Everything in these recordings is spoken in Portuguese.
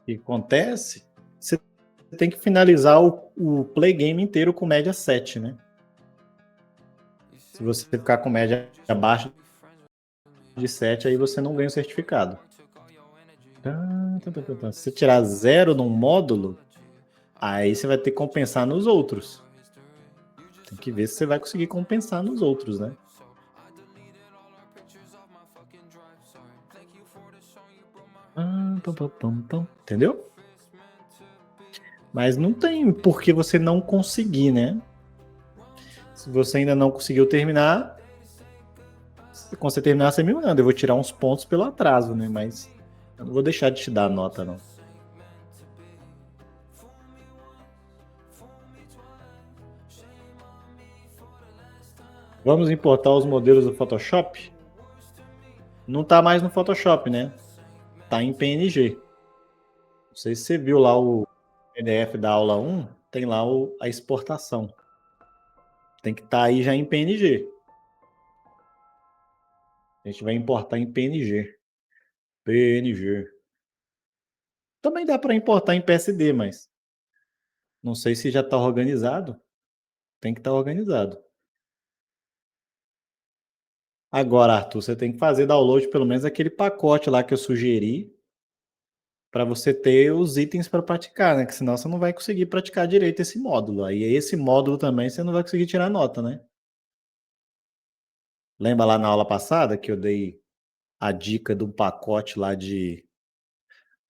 O que acontece? Você tem que finalizar o play game inteiro com média 7, né? Se você ficar com média abaixo de 7, aí você não ganha o certificado. Se você tirar 0 num módulo, aí você vai ter que compensar nos outros. Tem que ver se você vai conseguir compensar nos outros, né? Entendeu? Mas não tem por que você não conseguir, né? Se você ainda não conseguiu terminar, quando você terminar, você me manda. Eu vou tirar uns pontos pelo atraso, né? Mas eu não vou deixar de te dar a nota, não. Vamos importar os modelos do Photoshop? Não tá mais no Photoshop, né? Tá em PNG. Não sei se você viu lá o PDF da aula 1, tem lá a exportação. Tem que estar aí já em PNG. A gente vai importar em PNG. PNG. Também dá para importar em PSD, mas não sei se já está organizado. Tem que estar organizado. Agora, Arthur, você tem que fazer download pelo menos aquele pacote lá que eu sugeri para você ter os itens para praticar, né? Que senão você não vai conseguir praticar direito esse módulo. Aí esse módulo também você não vai conseguir tirar nota, né? Lembra lá na aula passada que eu dei a dica do pacote lá de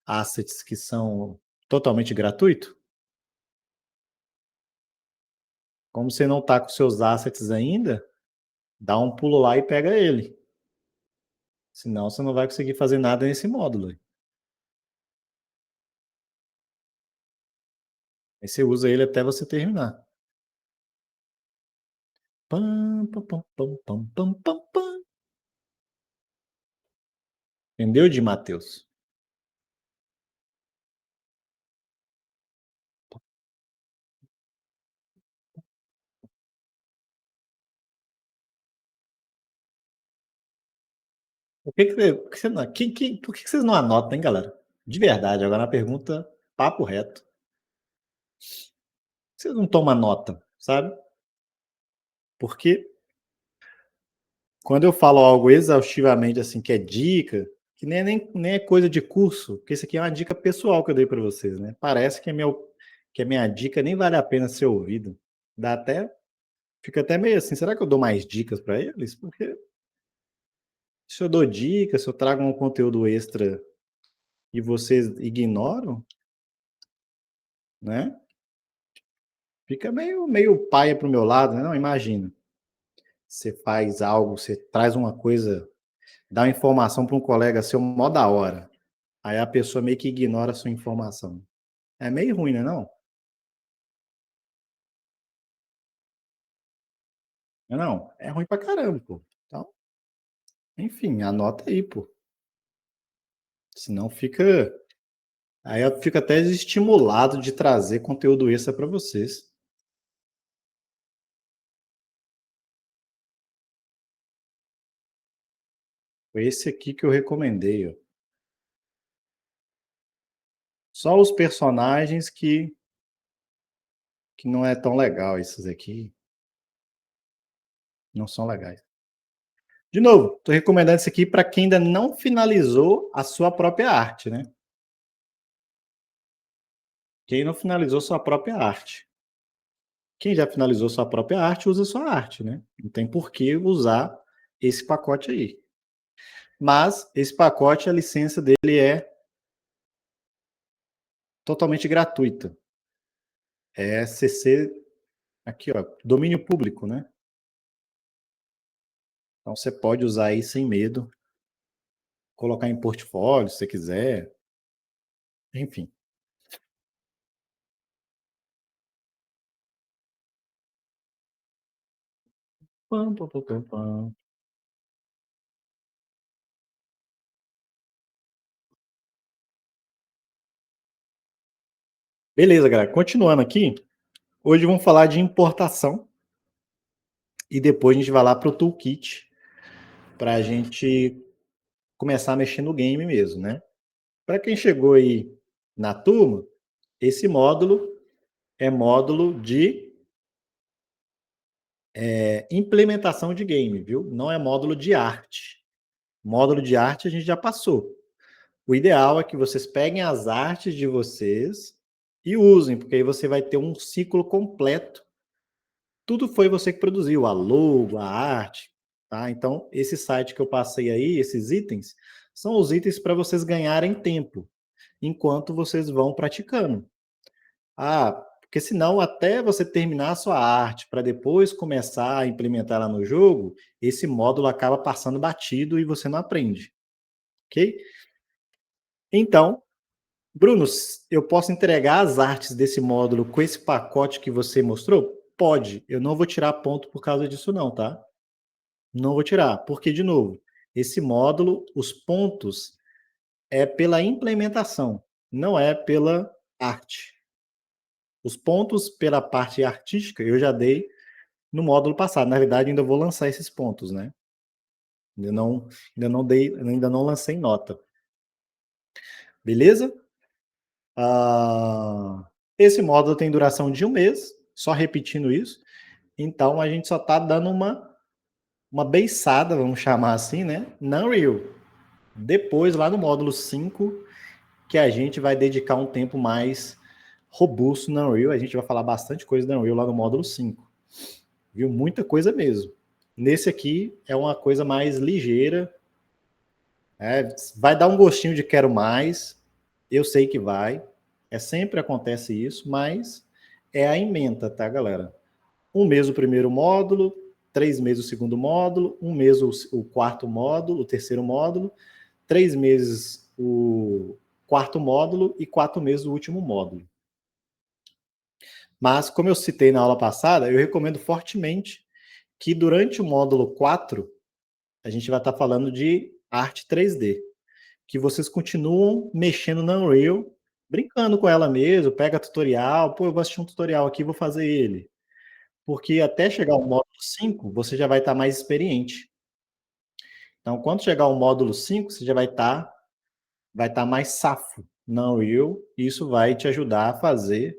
assets que são totalmente gratuito? Como você não está com seus assets ainda, dá um pulo lá e pega ele. Senão você não vai conseguir fazer nada nesse módulo. Aí você usa ele até você terminar. Pam, pam, pam, pam, pam, pam, pam, pam. Entendeu, de Matheus? Por que vocês não anotam, hein, galera? De verdade, agora na pergunta, papo reto. Vocês não tomam nota, sabe? Porque quando eu falo algo exaustivamente assim, que é dica, que nem é coisa de curso, porque isso aqui é uma dica pessoal que eu dei para vocês, né? Parece que a minha dica nem vale a pena ser ouvida. Dá até, fica até meio assim, será que eu dou mais dicas para eles? Porque se eu dou dicas, se eu trago um conteúdo extra e vocês ignoram, né? Fica meio paia pro meu lado, né? Não, imagina. Você faz algo, você traz uma coisa, dá uma informação para um colega seu mó da hora. Aí a pessoa meio que ignora a sua informação. É meio ruim, né, não? Não, é ruim pra caramba, pô. Então, enfim, anota aí, pô. Senão fica. Aí eu fico até desestimulado de trazer conteúdo extra para vocês. Foi esse aqui que eu recomendei, ó. Só os personagens que não é tão legal, esses aqui não são legais. De novo, estou recomendando isso aqui para quem ainda não finalizou a sua própria arte, né? Quem não finalizou sua própria arte. Quem já finalizou sua própria arte, usa sua arte, né? Não tem por que usar esse pacote aí. Mas esse pacote, a licença dele é totalmente gratuita. É CC, aqui, ó, domínio público, né? Então você pode usar aí sem medo, colocar em portfólio se você quiser, enfim. Pam, pam, pam, pam, pam. Beleza, galera. Continuando aqui, hoje vamos falar de importação e depois a gente vai lá para o toolkit para a gente começar a mexer no game mesmo, né? Para quem chegou aí na turma, esse módulo é módulo de implementação de game, viu? Não é módulo de arte. Módulo de arte a gente já passou. O ideal é que vocês peguem as artes de vocês e usem, porque aí você vai ter um ciclo completo. Tudo foi você que produziu, a logo, a arte, tá? Então, esse site que eu passei aí, esses itens, são os itens para vocês ganharem tempo, enquanto vocês vão praticando. Ah, porque senão até você terminar a sua arte para depois começar a implementar ela no jogo, esse módulo acaba passando batido e você não aprende, ok? Então, Bruno, eu posso entregar as artes desse módulo com esse pacote que você mostrou? Pode. Eu não vou tirar ponto por causa disso não, tá? Não vou tirar, porque, de novo, esse módulo, os pontos é pela implementação, não é pela arte. Os pontos pela parte artística eu já dei no módulo passado. Na verdade, ainda vou lançar esses pontos, né? Ainda não lancei nota. Beleza? Esse módulo tem duração de 1 mês, só repetindo isso. Então, a gente só está dando uma beiçada, vamos chamar assim, né? Na Unreal. Depois, lá no módulo 5, que a gente vai dedicar um tempo mais robusto na Unreal. A gente vai falar bastante coisa da Unreal lá no módulo 5. Viu? Muita coisa mesmo. Nesse aqui é uma coisa mais ligeira. Vai dar um gostinho de quero mais. Eu sei que vai. Sempre acontece isso, mas é a ementa, tá, galera? 1 mês o primeiro módulo, 3 meses o segundo módulo, 1 mês o quarto módulo, o terceiro módulo, 3 meses o quarto módulo e 4 meses o último módulo. Mas, como eu citei na aula passada, eu recomendo fortemente que durante o módulo 4, a gente vai estar falando de arte 3D, que vocês continuam mexendo na Unreal, brincando com ela mesmo, pega tutorial, eu vou assistir um tutorial aqui, vou fazer ele. Porque até chegar ao módulo 5, você já vai estar mais experiente. Então, quando chegar ao módulo 5, você já vai estar mais safo na Unreal, e isso vai te ajudar a fazer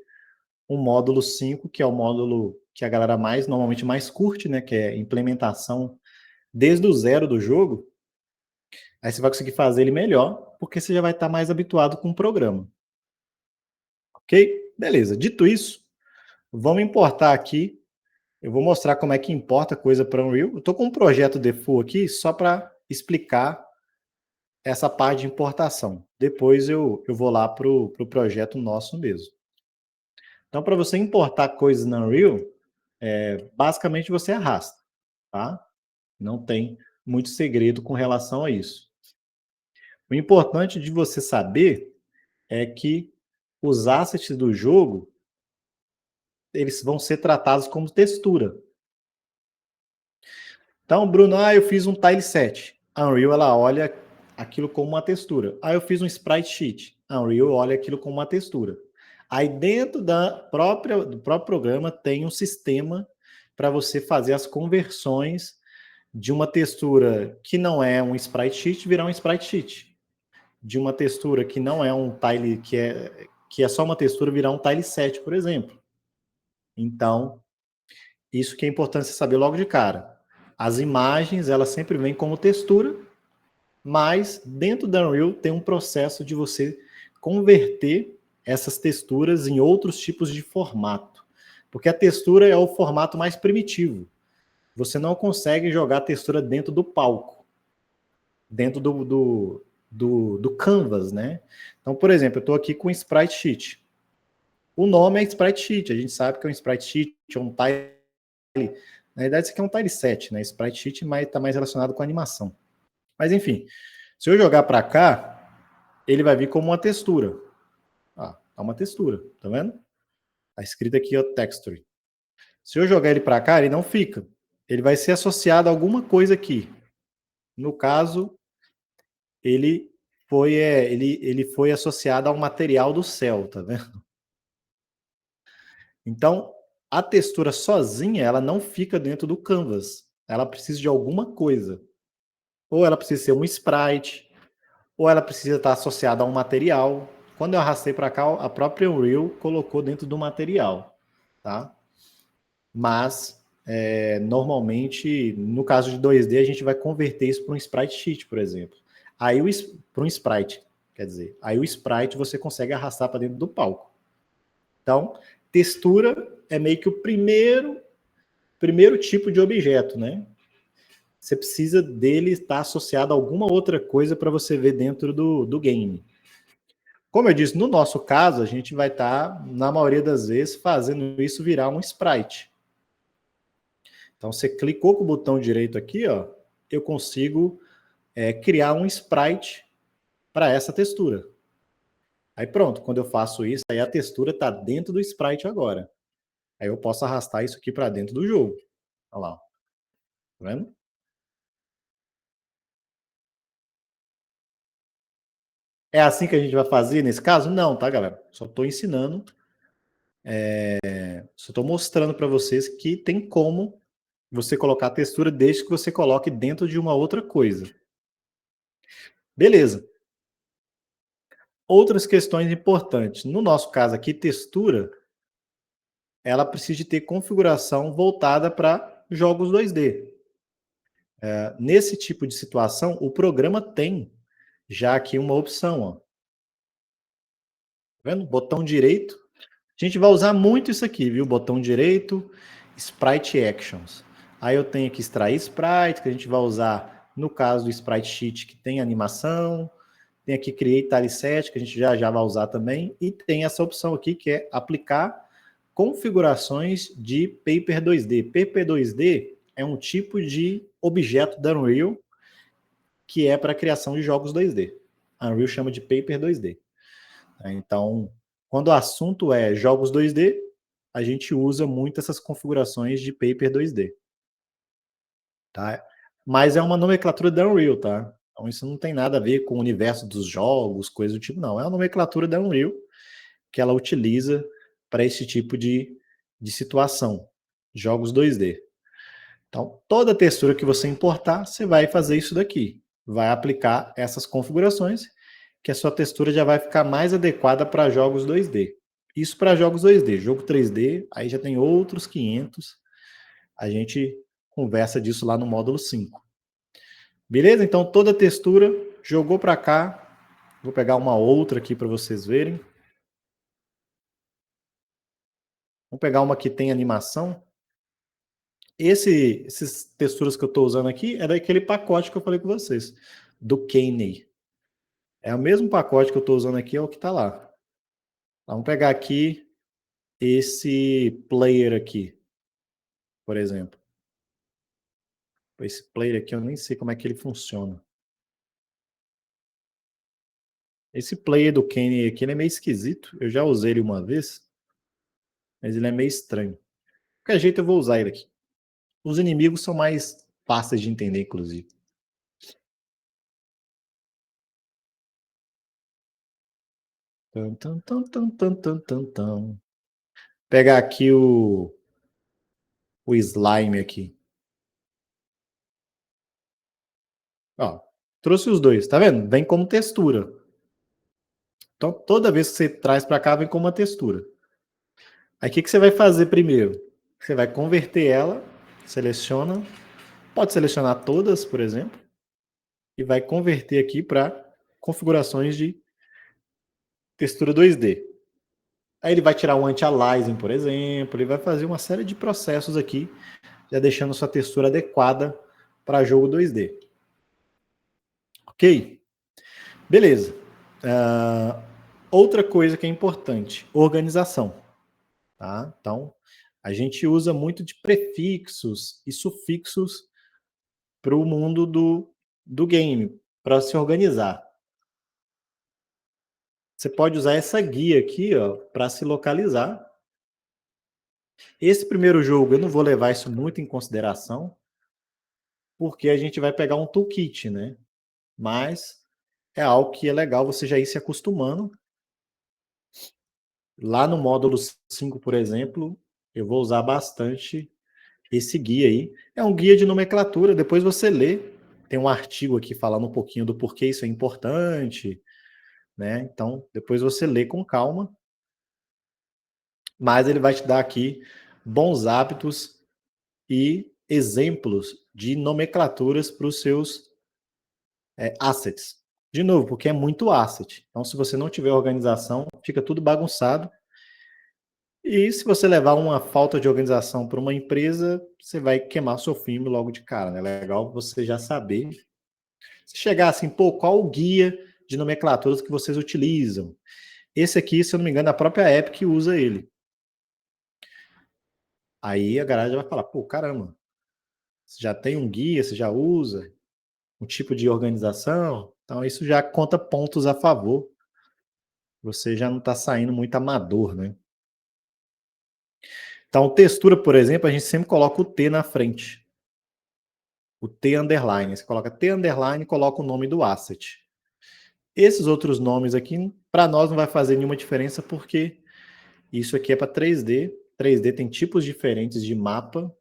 um módulo 5, que é o módulo que a galera normalmente mais curte, né, que é implementação desde o zero do jogo. Aí você vai conseguir fazer ele melhor, porque você já vai estar mais habituado com o programa. Ok? Beleza. Dito isso, vamos importar aqui. Eu vou mostrar como é que importa coisa para Unreal. Eu estou com um projeto default aqui só para explicar essa parte de importação. Depois eu vou lá para o projeto nosso mesmo. Então, para você importar coisas na Unreal, basicamente você arrasta, tá? Não tem muito segredo com relação a isso. O importante de você saber é que os assets do jogo, eles vão ser tratados como textura. Então, Bruno, eu fiz um tileset. A Unreal, ela olha aquilo como uma textura. Eu fiz um sprite sheet. A Unreal olha aquilo como uma textura. Aí, dentro do próprio programa, tem um sistema para você fazer as conversões de uma textura que não é um sprite sheet virar um sprite sheet. De uma textura que não é um tile, que é só uma textura, virar um tileset, por exemplo. Então, isso que é importante você saber logo de cara. As imagens, elas sempre vêm como textura, mas dentro da Unreal tem um processo de você converter essas texturas em outros tipos de formato. Porque a textura é o formato mais primitivo. Você não consegue jogar a textura dentro do palco, dentro do canvas, né? Então, por exemplo, eu estou aqui com um sprite sheet. O nome é sprite sheet, a gente sabe que é um sprite sheet, é um tile. Na verdade, isso aqui é um tileset, né? Sprite sheet está mais relacionado com animação. Mas, enfim, se eu jogar para cá, ele vai vir como uma textura. É uma textura, tá vendo? Tá escrito aqui, ó, texture. Se eu jogar ele para cá, ele não fica. Ele vai ser associado a alguma coisa aqui. No caso, ele foi associado ao material do céu, tá vendo? Então, a textura sozinha, ela não fica dentro do canvas. Ela precisa de alguma coisa. Ou ela precisa ser um sprite, ou ela precisa estar associada a um material. quando eu arrastei para cá, a própria Unreal colocou dentro do material, tá? Mas, normalmente, no caso de 2D, a gente vai converter isso para um sprite sheet, por exemplo. Aí, para um sprite, quer dizer, aí o sprite você consegue arrastar para dentro do palco. Então, textura é meio que o primeiro tipo de objeto, né? Você precisa dele estar associado a alguma outra coisa para você ver dentro do game. Como eu disse, no nosso caso, a gente vai estar, na maioria das vezes, fazendo isso virar um sprite. Então, você clicou com o botão direito aqui, ó, eu consigo criar um sprite para essa textura. Aí pronto, quando eu faço isso, aí a textura está dentro do sprite agora. Aí eu posso arrastar isso aqui para dentro do jogo. Olha lá. Tá vendo? É assim que a gente vai fazer nesse caso? Não, tá, galera? Só estou ensinando. Só estou mostrando para vocês que tem como você colocar a textura desde que você coloque dentro de uma outra coisa. Beleza. Outras questões importantes. No nosso caso aqui, textura, ela precisa de ter configuração voltada para jogos 2D. Nesse tipo de situação, o programa tem já aqui uma opção, ó. Tá vendo? Botão direito. A gente vai usar muito isso aqui, viu? Botão direito, Sprite Actions. Aí eu tenho que extrair Sprite, que a gente vai usar no caso do Sprite Sheet, que tem animação. Tem aqui Create Tileset, que a gente já vai usar também. E tem essa opção aqui, que é aplicar configurações de Paper 2D. Paper 2D é um tipo de objeto da Unreal que é para a criação de jogos 2D. A Unreal chama de Paper 2D. Então, quando o assunto é jogos 2D, a gente usa muito essas configurações de Paper 2D. Tá? Mas é uma nomenclatura da Unreal, tá? Então isso não tem nada a ver com o universo dos jogos, coisa do tipo, não. É a nomenclatura da Unreal que ela utiliza para esse tipo de situação. Jogos 2D. Então, toda textura que você importar, você vai fazer isso daqui. Vai aplicar essas configurações, que a sua textura já vai ficar mais adequada para jogos 2D. Isso para jogos 2D. Jogo 3D, aí já tem outros 500. A gente conversa disso lá no módulo 5. Beleza? Então, toda textura, jogou para cá. Vou pegar uma outra aqui para vocês verem. Vamos pegar uma que tem animação. Essas texturas que eu estou usando aqui é daquele pacote que eu falei com vocês, do Kane. É o mesmo pacote que eu estou usando aqui, é o que está lá. Vamos pegar aqui esse player aqui, por exemplo. Esse player aqui eu nem sei como é que ele funciona. Esse player do Kane aqui ele é meio esquisito. Eu já usei ele uma vez, mas ele é meio estranho. De qualquer jeito eu vou usar ele aqui. Os inimigos são mais fáceis de entender, inclusive. Tum, tum, tum, tum, tum, tum, tum, tum. Pegar aqui o slime aqui. Ó, trouxe os dois, tá vendo? Vem como textura. Então, toda vez que você traz para cá, vem como uma textura. Aí, o que você vai fazer primeiro? Você vai converter ela, seleciona, pode selecionar todas, por exemplo, e vai converter aqui para configurações de textura 2D. Aí ele vai tirar o anti-aliasing, por exemplo, ele vai fazer uma série de processos aqui, já deixando sua textura adequada para jogo 2D. Ok? Beleza. Outra coisa que é importante, organização. Tá? Então, a gente usa muito de prefixos e sufixos para o mundo do game, para se organizar. Você pode usar essa guia aqui para se localizar. Esse primeiro jogo eu não vou levar isso muito em consideração, porque a gente vai pegar um toolkit, né? Mas é algo que é legal você já ir se acostumando. Lá no módulo 5, por exemplo, eu vou usar bastante esse guia aí. É um guia de nomenclatura, depois você lê. Tem um artigo aqui falando um pouquinho do porquê isso é importante. né? Então, depois você lê com calma, mas ele vai te dar aqui bons hábitos e exemplos de nomenclaturas para os seus assets. De novo, porque é muito asset. Então, se você não tiver organização, fica tudo bagunçado. E se você levar uma falta de organização para uma empresa, você vai queimar seu filme logo de cara, né? É legal você já saber. Se chegar assim, pô, qual o guia de nomenclaturas que vocês utilizam? Esse aqui, se eu não me engano, é a própria Epic usa ele. Aí a garagem vai falar, pô, caramba, você já tem um guia, você já usa um tipo de organização, então isso já conta pontos a favor. Você já não está saindo muito amador, né? Então, textura, por exemplo, a gente sempre coloca o T na frente. O T underline. Você coloca T underline e coloca o nome do asset. Esses outros nomes aqui, para nós não vai fazer nenhuma diferença, porque isso aqui é para 3D. 3D tem tipos diferentes de mapa.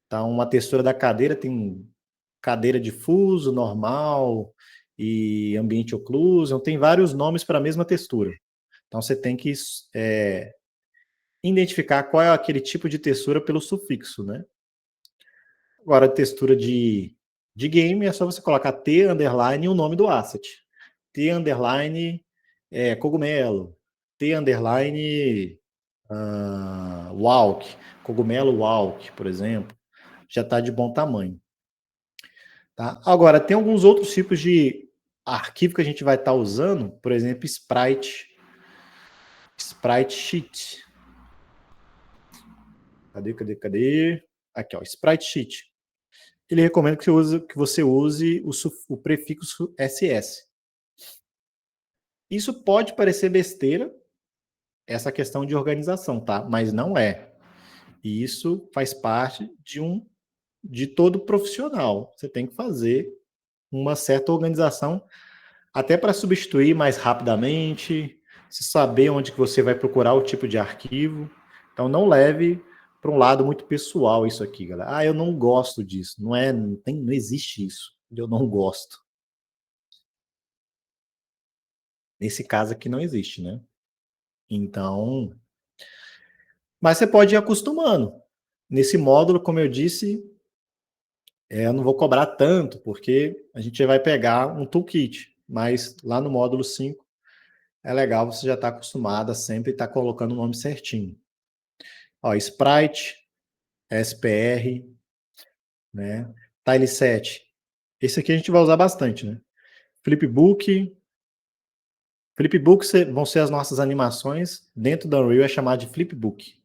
Então, uma textura da cadeira tem cadeira difuso, normal e ambiente occlusion. Tem vários nomes para a mesma textura. Então, você tem que identificar qual é aquele tipo de textura pelo sufixo, né? Agora, a textura de game é só você colocar T underline e o nome do asset. T underline cogumelo. T underline walk. Cogumelo walk, por exemplo. Já está de bom tamanho. Tá? Agora, tem alguns outros tipos de arquivo que a gente vai estar usando, por exemplo, Sprite Sheet. Cadê? Aqui, ó, Sprite Sheet. Ele recomenda que você use o prefixo SS. Isso pode parecer besteira, essa questão de organização, tá? Mas não é. E isso faz parte de todo profissional. Você tem que fazer uma certa organização até para substituir mais rapidamente, se saber onde que você vai procurar o tipo de arquivo. Então não leve para um lado muito pessoal isso aqui, galera. Ah, eu não gosto disso. Não existe isso. Eu não gosto. Nesse caso aqui não existe, né? Então, mas você pode ir acostumando. Nesse módulo, como eu disse, eu não vou cobrar tanto, porque a gente vai pegar um toolkit. Mas lá no módulo 5 é legal você já estar acostumado a sempre estar colocando o nome certinho. Ó, Sprite, SPR, né? Tileset. Esse aqui a gente vai usar bastante, né? Flipbook. Flipbook vão ser as nossas animações. Dentro da Unreal é chamado de Flipbook.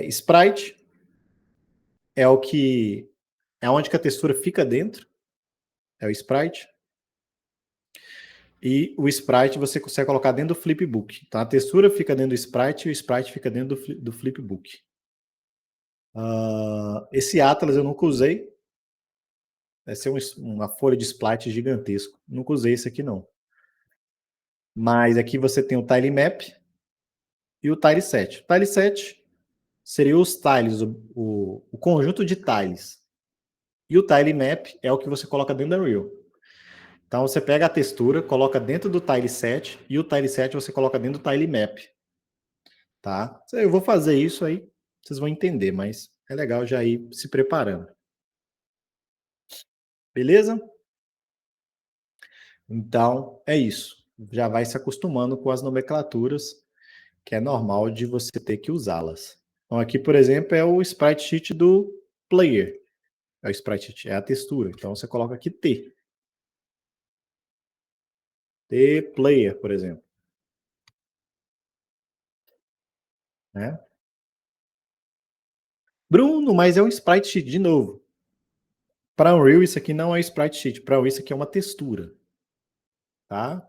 Sprite é o que é onde que a textura fica dentro. É o Sprite. E o Sprite você consegue colocar dentro do Flipbook. Então a textura fica dentro do Sprite e o Sprite fica dentro do Flipbook. Esse Atlas eu nunca usei. Vai ser uma folha de splite gigantesco. Nunca usei esse aqui, não. Mas aqui você tem o Tile Map e o Tile Set. O Tile Set seria os tiles, o conjunto de tiles. E o Tile Map é o que você coloca dentro da Unreal. Então você pega a textura, coloca dentro do Tile Set e o Tile Set você coloca dentro do Tile Map. Tá? Eu vou fazer isso aí, vocês vão entender, mas é legal já ir se preparando. Beleza? Então, é isso. Já vai se acostumando com as nomenclaturas, que é normal de você ter que usá-las. Então, aqui, por exemplo, é o sprite sheet do player. É o sprite sheet, é a textura. Então, você coloca aqui T. T player, por exemplo. Né? Bruno, mas é um sprite sheet, de novo. Para Unreal, isso aqui não é sprite sheet. Para Unreal, isso aqui é uma textura. Tá?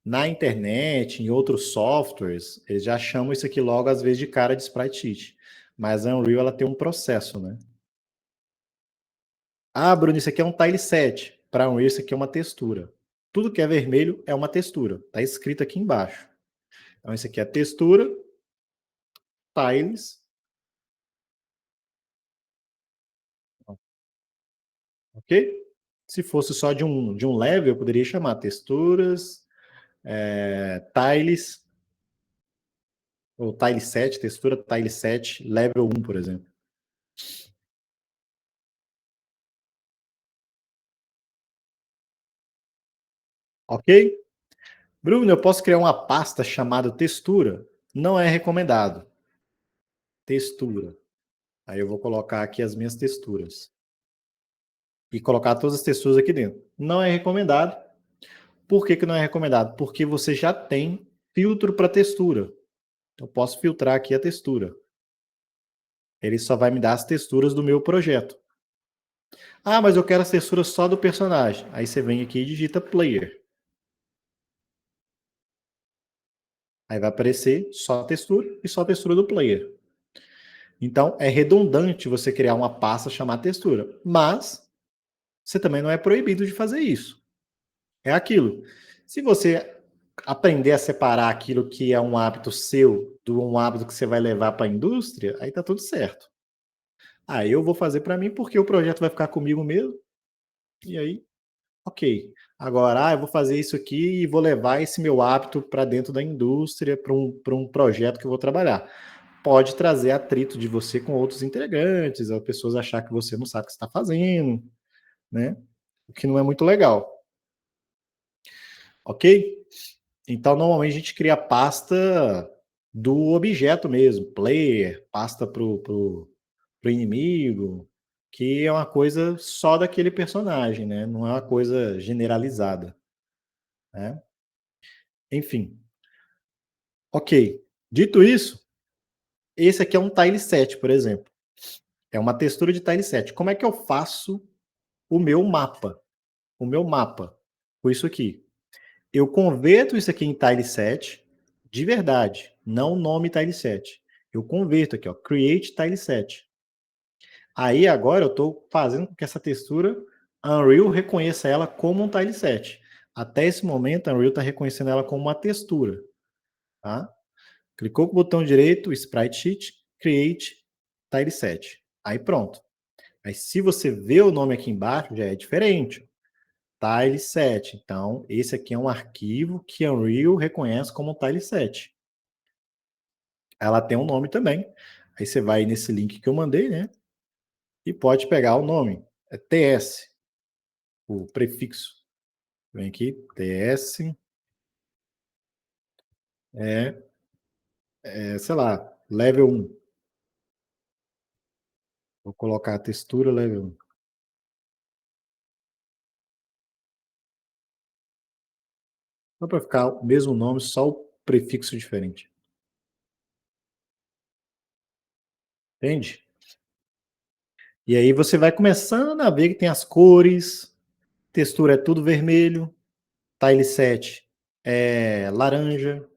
Na internet, em outros softwares, eles já chamam isso aqui logo, às vezes, de cara de sprite sheet. Mas a Unreal ela tem um processo, né? Ah, Bruno, isso aqui é um tile set. Para Unreal, isso aqui é uma textura. Tudo que é vermelho é uma textura. Está escrito aqui embaixo. Então, isso aqui é textura, tiles. Ok? Se fosse só de um level, eu poderia chamar texturas, tiles, ou tile 7, textura tile 7, level 1, por exemplo. Ok? Bruno, eu posso criar uma pasta chamada textura? Não é recomendado. Textura. Aí eu vou colocar aqui as minhas texturas. E colocar todas as texturas aqui dentro. Não é recomendado. Por que não é recomendado? Porque você já tem filtro para textura. Eu posso filtrar aqui a textura. Ele só vai me dar as texturas do meu projeto. Ah, mas eu quero as texturas só do personagem. Aí você vem aqui e digita player. Aí vai aparecer só a textura e só a textura do player. Então é redundante você criar uma pasta chamada textura. Mas você também não é proibido de fazer isso. É aquilo. Se você aprender a separar aquilo que é um hábito seu de um hábito que você vai levar para a indústria, aí tá tudo certo. Aí eu vou fazer para mim porque o projeto vai ficar comigo mesmo. E aí, ok. Agora, eu vou fazer isso aqui e vou levar esse meu hábito para dentro da indústria, para um projeto que eu vou trabalhar. Pode trazer atrito de você com outros integrantes, as pessoas achar que você não sabe o que está fazendo, né? O que não é muito legal. Ok? Então, normalmente a gente cria pasta do objeto mesmo, player, pasta pro inimigo, que é uma coisa só daquele personagem, né? Não é uma coisa generalizada, né? Enfim, ok. Dito isso, esse aqui é um tile set, por exemplo. É uma textura de tile set. Como é que eu faço o meu mapa? O meu mapa com isso aqui. Eu converto isso aqui em tile set de verdade, não o nome tile set. Eu converto aqui, ó, create tile set. Aí agora eu estou fazendo com que essa textura Unreal reconheça ela como um tile set. Até esse momento, a Unreal está reconhecendo ela como uma textura. Tá? Clicou com o botão direito, Sprite Sheet, Create Tile Set. Aí pronto. Aí se você vê o nome aqui embaixo, já é diferente. Tile Set. Então, esse aqui é um arquivo que a Unreal reconhece como Tile Set. Ela tem um nome também. Aí você vai nesse link que eu mandei, né? E pode pegar o nome. É TS, o prefixo. Vem aqui, TS, sei lá, level 1. Vou colocar a textura level 1. Só para ficar o mesmo nome, só o prefixo diferente. Entende? E aí você vai começando a ver que tem as cores, textura é tudo vermelho, tile set é laranja.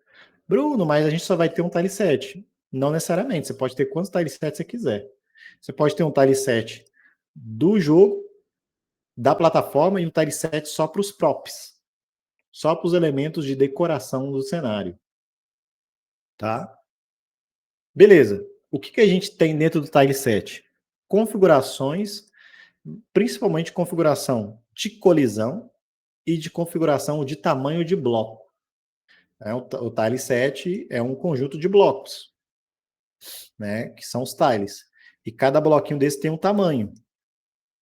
Bruno, mas a gente só vai ter um tile set. Não necessariamente, você pode ter quantos tile sets você quiser. Você pode ter um tile set do jogo, da plataforma, e um tile set só para os props. Só para os elementos de decoração do cenário. Tá? Beleza. O que a gente tem dentro do tile set? Configurações, principalmente configuração de colisão e de configuração de tamanho de bloco. O tile set é um conjunto de blocos, né, que são os tiles. E cada bloquinho desse tem um tamanho.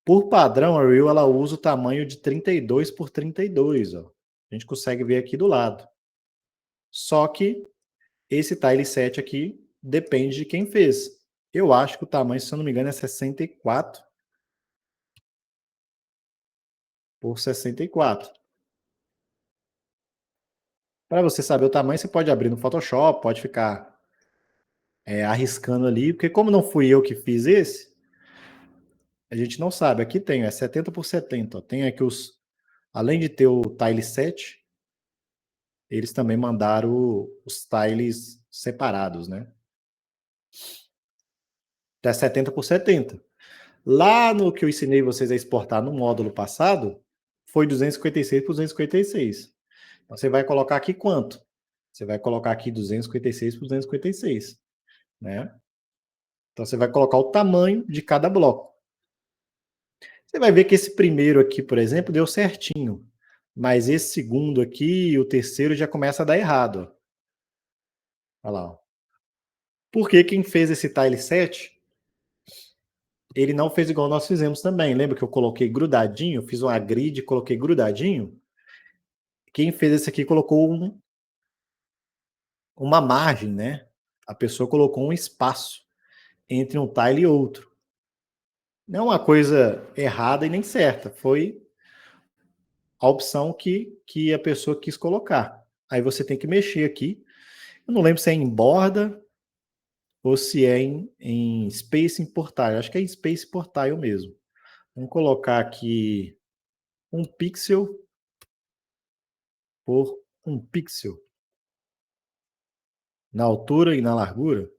Por padrão, a Unreal ela usa o tamanho de 32 por 32. Ó. A gente consegue ver aqui do lado. Só que esse tile set aqui depende de quem fez. Eu acho que o tamanho, se eu não me engano, é 64 por 64. Para você saber o tamanho, você pode abrir no Photoshop, pode ficar arriscando ali, porque como não fui eu que fiz esse, a gente não sabe. Aqui tem, é 70 por 70. Ó. Tem aqui além de ter o tile set, eles também mandaram os tiles separados, né? Até 70 por 70. Lá no que eu ensinei vocês a exportar no módulo passado, foi 256 por 256. Então, você vai colocar aqui quanto? Você vai colocar aqui 256 por 256, né? Então, você vai colocar o tamanho de cada bloco. Você vai ver que esse primeiro aqui, por exemplo, deu certinho. Mas esse segundo aqui e o terceiro já começa a dar errado. Ó. Olha lá. Ó. Porque quem fez esse tile set, ele não fez igual nós fizemos também. Lembra que eu coloquei grudadinho? Fiz uma grid e coloquei grudadinho? Quem fez esse aqui colocou uma margem, né? A pessoa colocou um espaço entre um tile e outro. Não é uma coisa errada e nem certa. Foi a opção que a pessoa quis colocar. Aí você tem que mexer aqui. Eu não lembro se é em borda ou se é em Space Portile. Acho que é em Space Portile mesmo. Vamos colocar aqui um pixel por um pixel. Na altura e na largura.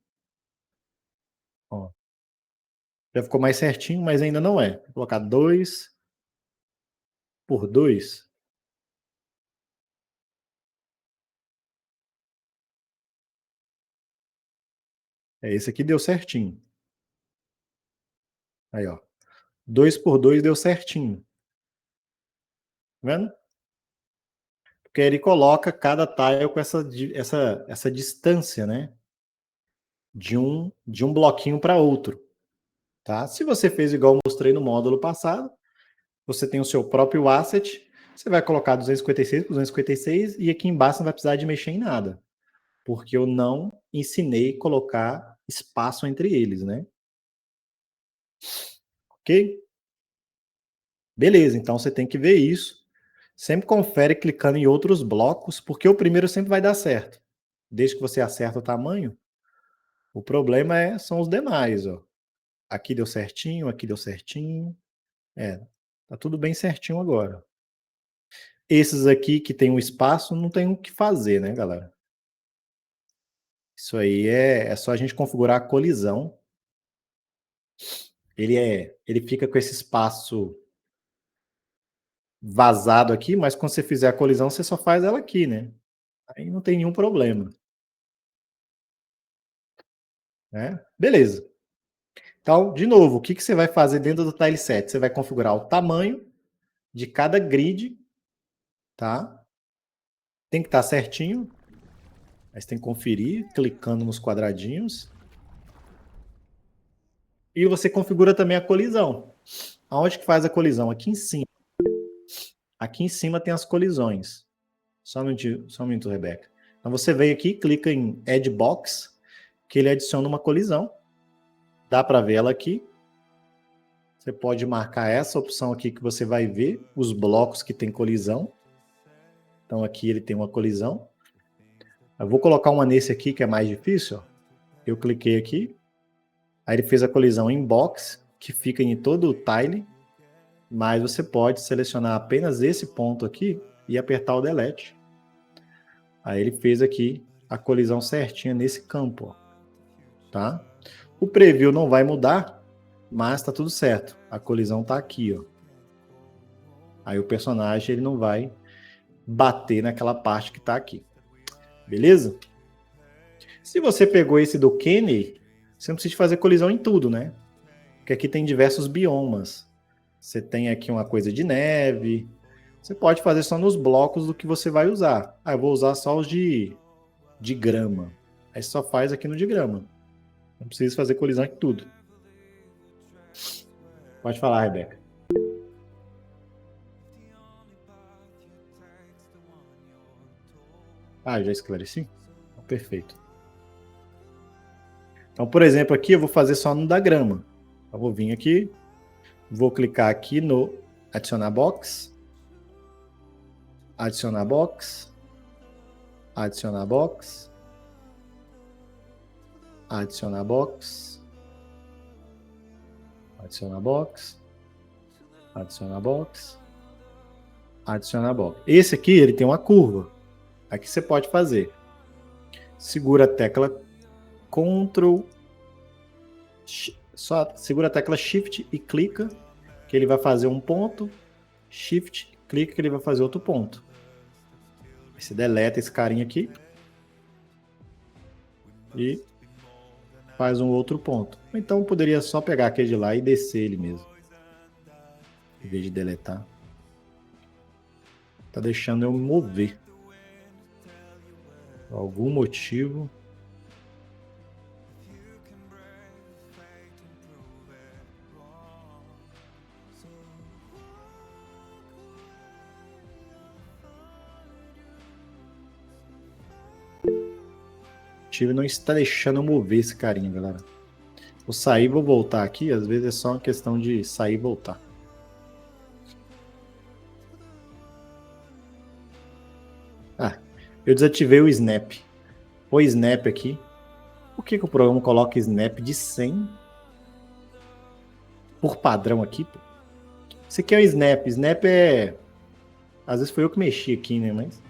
Ó, já ficou mais certinho, mas ainda não é. Vou colocar 2 por 2. Esse aqui deu certinho. Aí, ó. 2 por 2 deu certinho. Tá vendo? Porque ele coloca cada tile com essa distância, né? De um bloquinho para outro. Tá? Se você fez igual eu mostrei no módulo passado, você tem o seu próprio asset, você vai colocar 256 por 256 e aqui embaixo não vai precisar de mexer em nada. Porque eu não ensinei a colocar espaço entre eles, né? Ok? Beleza, então você tem que ver isso. Sempre confere clicando em outros blocos, porque o primeiro sempre vai dar certo. Desde que você acerta o tamanho, o problema são os demais, ó. Aqui deu certinho, aqui deu certinho. Tá tudo bem certinho agora. Esses aqui que tem um espaço, não tem o que fazer, né, galera? Isso aí é só a gente configurar a colisão. Ele fica com esse espaço vazado aqui, mas quando você fizer a colisão, você só faz ela aqui, né? Aí não tem nenhum problema. Né? Beleza. Então, de novo, o que você vai fazer dentro do tileset? Você vai configurar o tamanho de cada grid, tá? Tem que estar certinho. Aí você tem que conferir, clicando nos quadradinhos. E você configura também a colisão. Aonde que faz a colisão? Aqui em cima. Aqui em cima tem as colisões. Só um minuto, Rebeca. Então você vem aqui, clica em Add Box, que ele adiciona uma colisão. Dá para ver ela aqui. Você pode marcar essa opção aqui que você vai ver os blocos que tem colisão. Então aqui ele tem uma colisão. Eu vou colocar uma nesse aqui que é mais difícil. Ó. Eu cliquei aqui. Aí ele fez a colisão em box, que fica em todo o tile. Mas você pode selecionar apenas esse ponto aqui e apertar o delete. Aí ele fez aqui a colisão certinha nesse campo. Ó. Tá? O preview não vai mudar, mas tá tudo certo. A colisão tá aqui, ó. Aí o personagem ele não vai bater naquela parte que tá aqui. Beleza? Se você pegou esse do Kenny, você não precisa fazer colisão em tudo, né? Porque aqui tem diversos biomas. Você tem aqui uma coisa de neve. Você pode fazer só nos blocos do que você vai usar. Ah, eu vou usar só os de grama. Aí só faz aqui no de grama. Não precisa fazer colisão em tudo. Pode falar, Rebeca. Ah, já esclareci? Perfeito. Então, por exemplo, aqui eu vou fazer só no da grama. Eu vou vir aqui, vou clicar aqui no adicionar box, adicionar box, adicionar box, adicionar box, adicionar box, adicionar box, adicionar box. Esse aqui ele tem uma curva. Aqui você pode fazer. Segura a tecla Ctrl, só segura a tecla Shift e clica, que ele vai fazer um ponto. Shift, clica que ele vai fazer outro ponto. Aí você deleta esse carinha aqui e faz um outro ponto. Então poderia só pegar aquele de lá e descer ele mesmo, em vez de deletar. Tá deixando eu me mover. Por algum motivo. O motivo não está deixando eu mover esse carinha, galera. Vou sair e vou voltar aqui. Às vezes é só uma questão de sair e voltar. Ah, eu desativei o Snap. O Snap aqui. Por que o programa coloca Snap de 100 por padrão aqui, pô? Isso aqui é o Snap. Snap é... Às vezes foi eu que mexi aqui, né? Mas...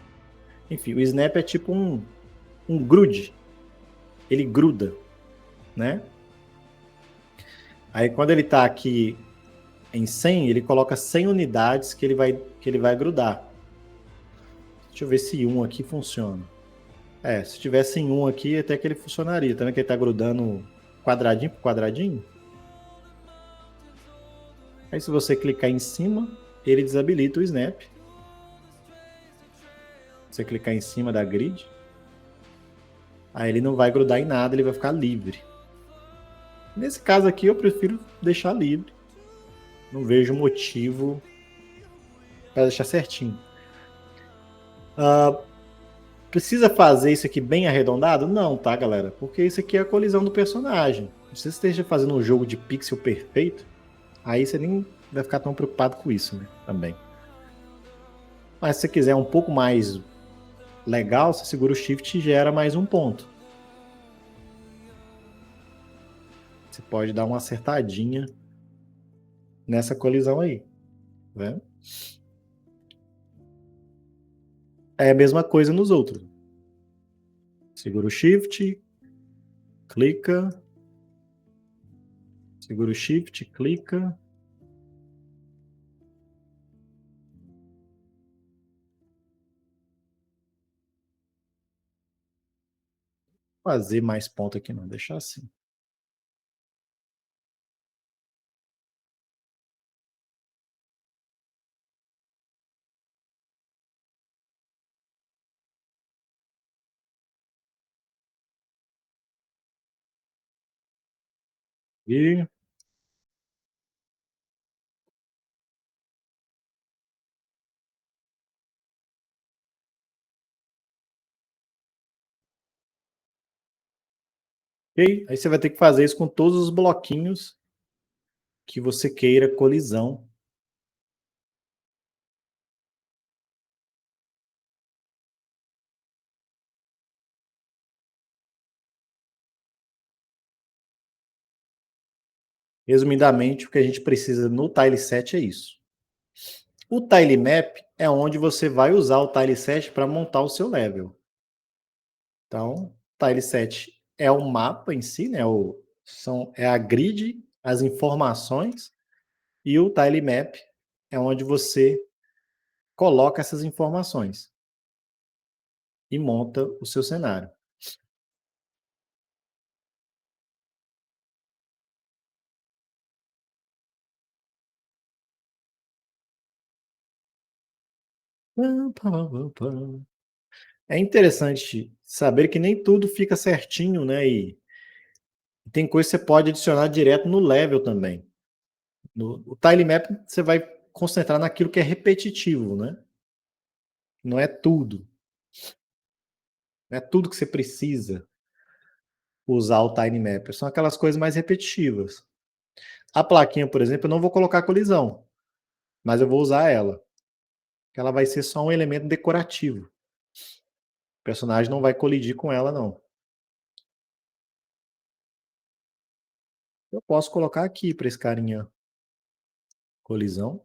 Enfim, o Snap é tipo um grude. Ele gruda, né? Aí quando ele tá aqui em 100, ele coloca 100 unidades que ele vai grudar. Deixa eu ver se um aqui funciona. Se tivesse em um aqui, até que ele funcionaria. Tá vendo que ele tá grudando quadradinho por quadradinho? Aí se você clicar em cima, ele desabilita o Snap. Você clicar em cima da grid, aí ele não vai grudar em nada, ele vai ficar livre. Nesse caso aqui, eu prefiro deixar livre. Não vejo motivo para deixar certinho. Precisa fazer isso aqui bem arredondado? Não, tá, galera? Porque isso aqui é a colisão do personagem. Se você esteja fazendo um jogo de pixel perfeito, aí você nem vai ficar tão preocupado com isso, né? Também. Mas se você quiser um pouco mais legal, você segura o Shift e gera mais um ponto. Você pode dar uma acertadinha nessa colisão aí. Né? É a mesma coisa nos outros. Segura o Shift, clica. Segura o Shift, clica. Fazer mais ponto aqui não, deixar assim. E ok, aí você vai ter que fazer isso com todos os bloquinhos que você queira colisão. Resumidamente, o que a gente precisa no tileset é isso. O tilemap é onde você vai usar o tileset para montar o seu level. Então, tileset é o mapa em si, né? É a grid, as informações, e o tilemap é onde você coloca essas informações e monta o seu cenário. É interessante saber que nem tudo fica certinho, né? E tem coisa que você pode adicionar direto no level também. O tilemap você vai concentrar naquilo que é repetitivo, né? Não é tudo. Não é tudo que você precisa usar o tilemap. São aquelas coisas mais repetitivas. A plaquinha, por exemplo, eu não vou colocar colisão, mas eu vou usar ela. Ela vai ser só um elemento decorativo. O personagem não vai colidir com ela, não. Eu posso colocar aqui para esse carinha colisão.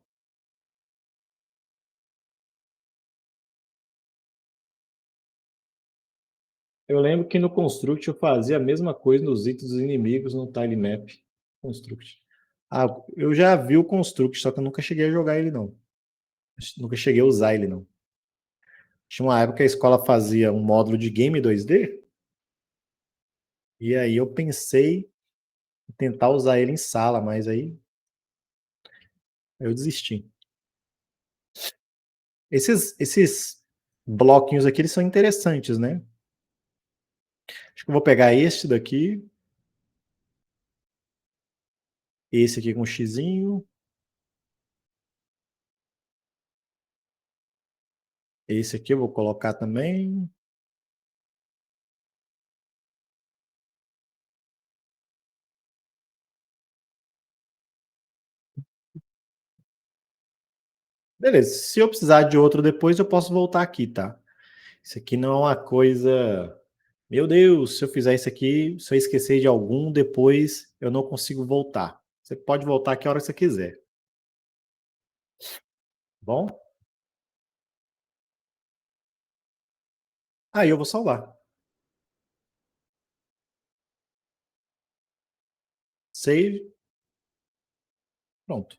Eu lembro que no Construct eu fazia a mesma coisa nos itens dos inimigos no tilemap. Construct. Ah, eu já vi o Construct, só que eu nunca cheguei a jogar ele, não. Nunca cheguei a usar ele, não. Tinha uma época que a escola fazia um módulo de game 2D, e aí eu pensei em tentar usar ele em sala, mas aí eu desisti. Esses bloquinhos aqui, eles são interessantes, né? Acho que eu vou pegar este daqui. Esse aqui com xizinho. Esse aqui eu vou colocar também. Beleza, se eu precisar de outro depois, eu posso voltar aqui, tá? Isso aqui não é uma coisa. Meu Deus, se eu fizer isso aqui, se eu esquecer de algum, depois eu não consigo voltar. Você pode voltar aqui a hora que você quiser. Bom? Aí eu vou salvar. Save. Pronto.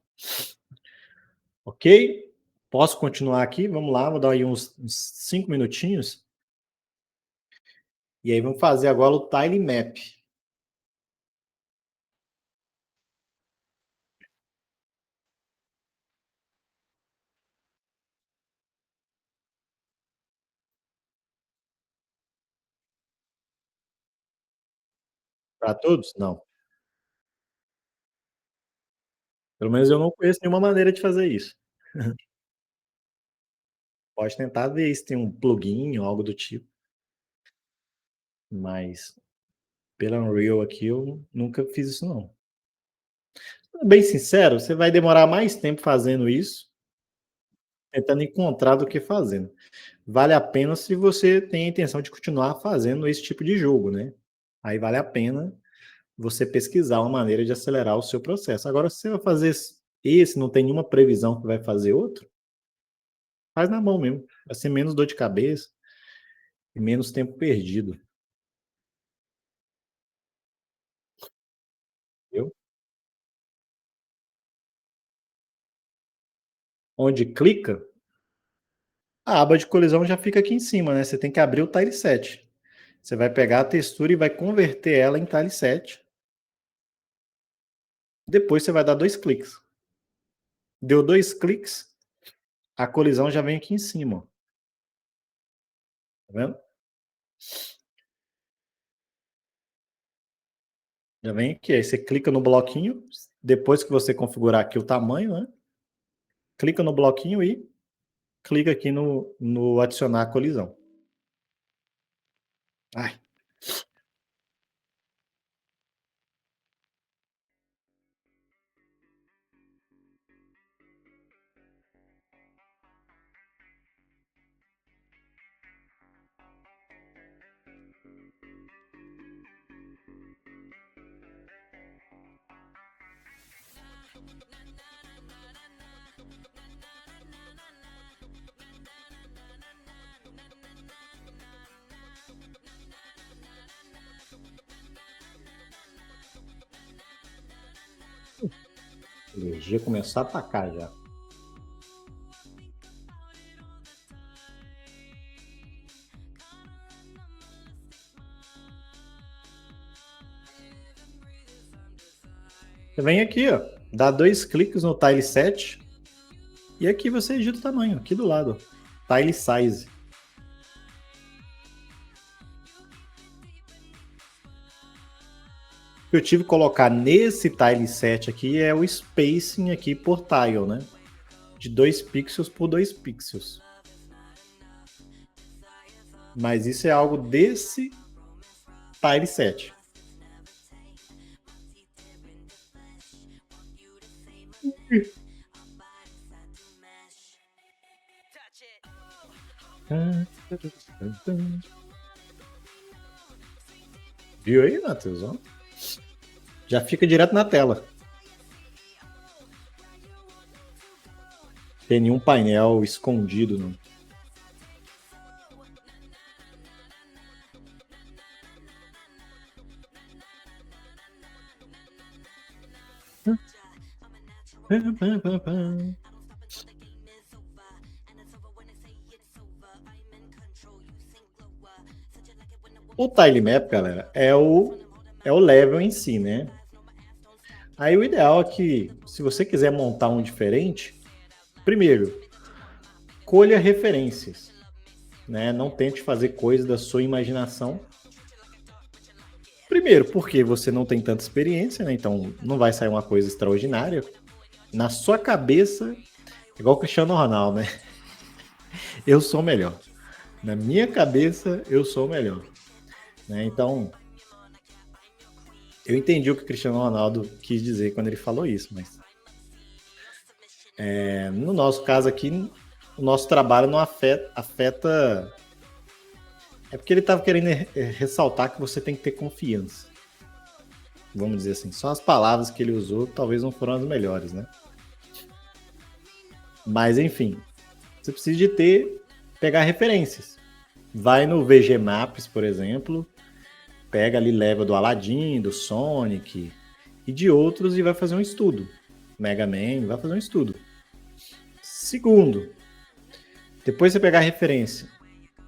Ok? Posso continuar aqui? Vamos lá, vou dar aí uns 5 minutinhos. E aí vamos fazer agora o Tile Map. Para todos? Não. Pelo menos eu não conheço nenhuma maneira de fazer isso. Pode tentar ver se tem um plugin ou algo do tipo. Mas pela Unreal aqui eu nunca fiz isso não. Bem sincero, você vai demorar mais tempo fazendo isso, tentando encontrar do que fazendo. Vale a pena se você tem a intenção de continuar fazendo esse tipo de jogo, né? Aí vale a pena você pesquisar uma maneira de acelerar o seu processo. Agora, se você vai fazer esse, não tem nenhuma previsão que vai fazer outro, faz na mão mesmo. Vai ser menos dor de cabeça e menos tempo perdido. Entendeu? Onde clica, a aba de colisão já fica aqui em cima, né? Você tem que abrir o tileset. Você vai pegar a textura e vai converter ela em tileset. Depois você vai dar 2 cliques. Deu 2 cliques, a colisão já vem aqui em cima. Tá vendo? Já vem aqui. Aí você clica no bloquinho. Depois que você configurar aqui o tamanho, né? Clica no bloquinho e clica aqui no adicionar colisão. Ai. A energia começar a atacar já. Você vem aqui, ó, dá 2 cliques no Tile Set e aqui você edita o tamanho, aqui do lado. Tile Size. O que eu tive que colocar nesse Tile Set aqui é o spacing aqui por tile, né? De 2 pixels por 2 pixels. Mas isso é algo desse Tile Set. Viu aí, Matheus? Já fica direto na tela. Tem nenhum painel escondido. Não. O tilemap, galera, é o level em si, né? Aí o ideal é que, se você quiser montar um diferente, primeiro, escolha referências, né? Não tente fazer coisas da sua imaginação. Primeiro, porque você não tem tanta experiência, né? Então não vai sair uma coisa extraordinária. Na sua cabeça, igual o Cristiano Ronaldo, né? Eu sou melhor. Na minha cabeça, eu sou melhor. Né? Então, eu entendi o que o Cristiano Ronaldo quis dizer quando ele falou isso, mas no nosso caso aqui, o nosso trabalho não afeta. É porque ele estava querendo ressaltar que você tem que ter confiança. Vamos dizer assim. Só as palavras que ele usou talvez não foram as melhores, né? Mas, enfim, você precisa de pegar referências. Vai no VG Maps, por exemplo, pega ali level do Aladdin, do Sonic e de outros e vai fazer um estudo. Mega Man, vai fazer um estudo. Segundo, depois você pegar a referência,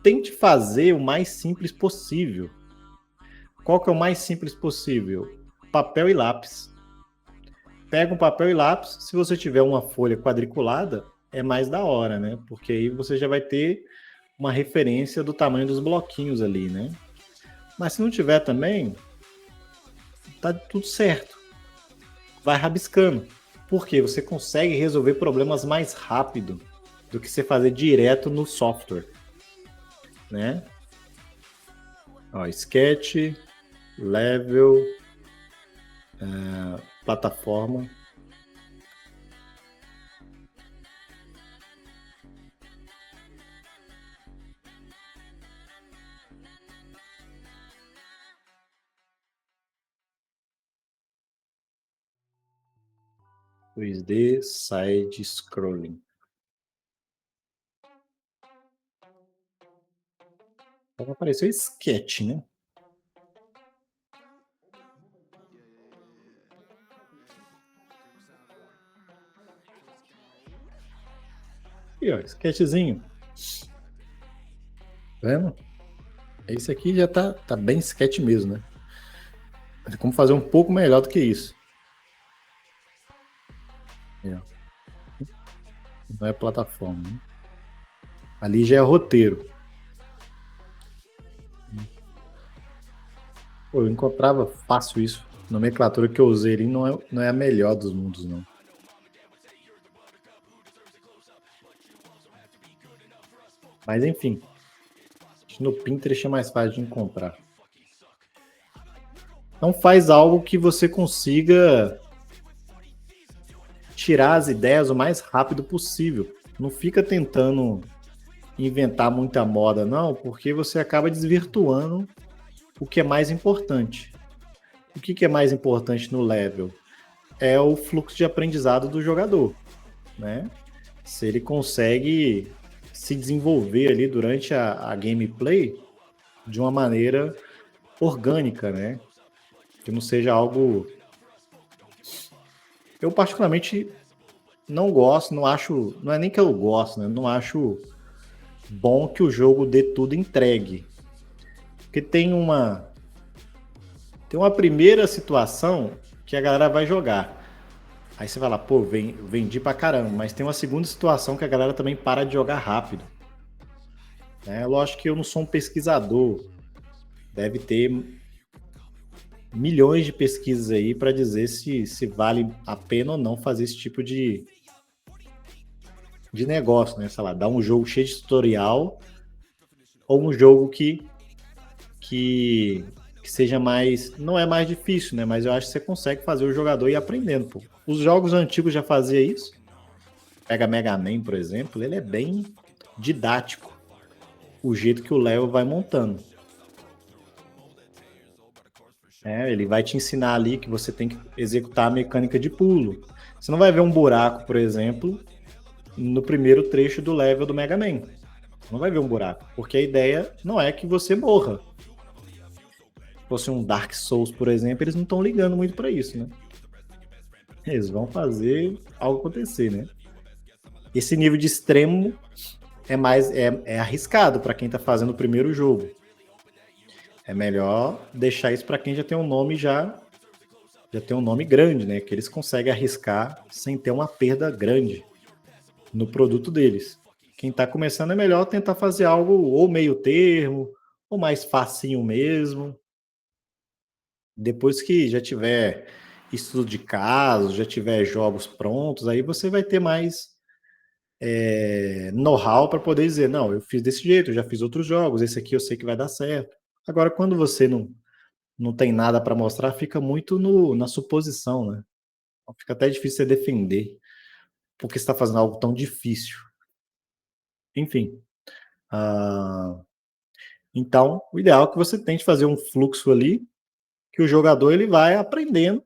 tente fazer o mais simples possível. Qual que é o mais simples possível? Papel e lápis. Pega um papel e lápis, se você tiver uma folha quadriculada, é mais da hora, né? Porque aí você já vai ter uma referência do tamanho dos bloquinhos ali, né? Mas se não tiver também, tá tudo certo. Vai rabiscando. Porque você consegue resolver problemas mais rápido do que você fazer direto no software, né? Ó, sketch, level, plataforma. D side scrolling. Então apareceu sketch, né? E ó, sketchzinho. Tá vendo? Esse aqui já tá bem sketch mesmo, né? Tem como fazer um pouco melhor do que isso. Não é plataforma, né? Ali já é roteiro. Pô, eu encontrava fácil isso. A nomenclatura que eu usei ali não é a melhor dos mundos, não. Mas enfim. No Pinterest é mais fácil de encontrar. Então faz algo que você consiga tirar as ideias o mais rápido possível. Não fica tentando inventar muita moda, não, porque você acaba desvirtuando o que é mais importante. O que é mais importante no level? É o fluxo de aprendizado do jogador, né? Se ele consegue se desenvolver ali durante a gameplay de uma maneira orgânica, né? Que não seja algo... Eu particularmente não gosto, não acho... Não é nem que eu gosto, né? Não acho bom que o jogo dê tudo entregue. Porque tem uma primeira situação que a galera vai jogar. Aí você vai lá, pô, vendi pra caramba. Mas tem uma segunda situação que a galera também para de jogar rápido. Lógico que eu não sou um pesquisador. Deve ter milhões de pesquisas aí para dizer se vale a pena ou não fazer esse tipo de negócio, né? Sei lá, dar um jogo cheio de tutorial ou um jogo que seja mais... Não é mais difícil, né? Mas eu acho que você consegue fazer o jogador ir aprendendo, pô. Os jogos antigos já faziam isso. Pega Mega Man, por exemplo, ele é bem didático. O jeito que o Léo vai montando. Ele vai te ensinar ali que você tem que executar a mecânica de pulo. Você não vai ver um buraco, por exemplo, no primeiro trecho do level do Mega Man. Você não vai ver um buraco, porque a ideia não é que você morra. Se fosse um Dark Souls, por exemplo, eles não estão ligando muito para isso, né? Eles vão fazer algo acontecer, né? Esse nível de extremo é arriscado para quem está fazendo o primeiro jogo. É melhor deixar isso para quem já tem um nome já tem um nome grande, né? Que eles conseguem arriscar sem ter uma perda grande no produto deles. Quem está começando é melhor tentar fazer algo ou meio termo, ou mais facinho mesmo. Depois que já tiver estudo de caso, já tiver jogos prontos, aí você vai ter mais know-how para poder dizer, não, eu fiz desse jeito, eu já fiz outros jogos, esse aqui eu sei que vai dar certo. Agora, quando você não tem nada para mostrar, fica muito na suposição, né? Fica até difícil você defender, porque você está fazendo algo tão difícil. Enfim. Então, o ideal é que você tente fazer um fluxo ali, que o jogador ele vai aprendendo.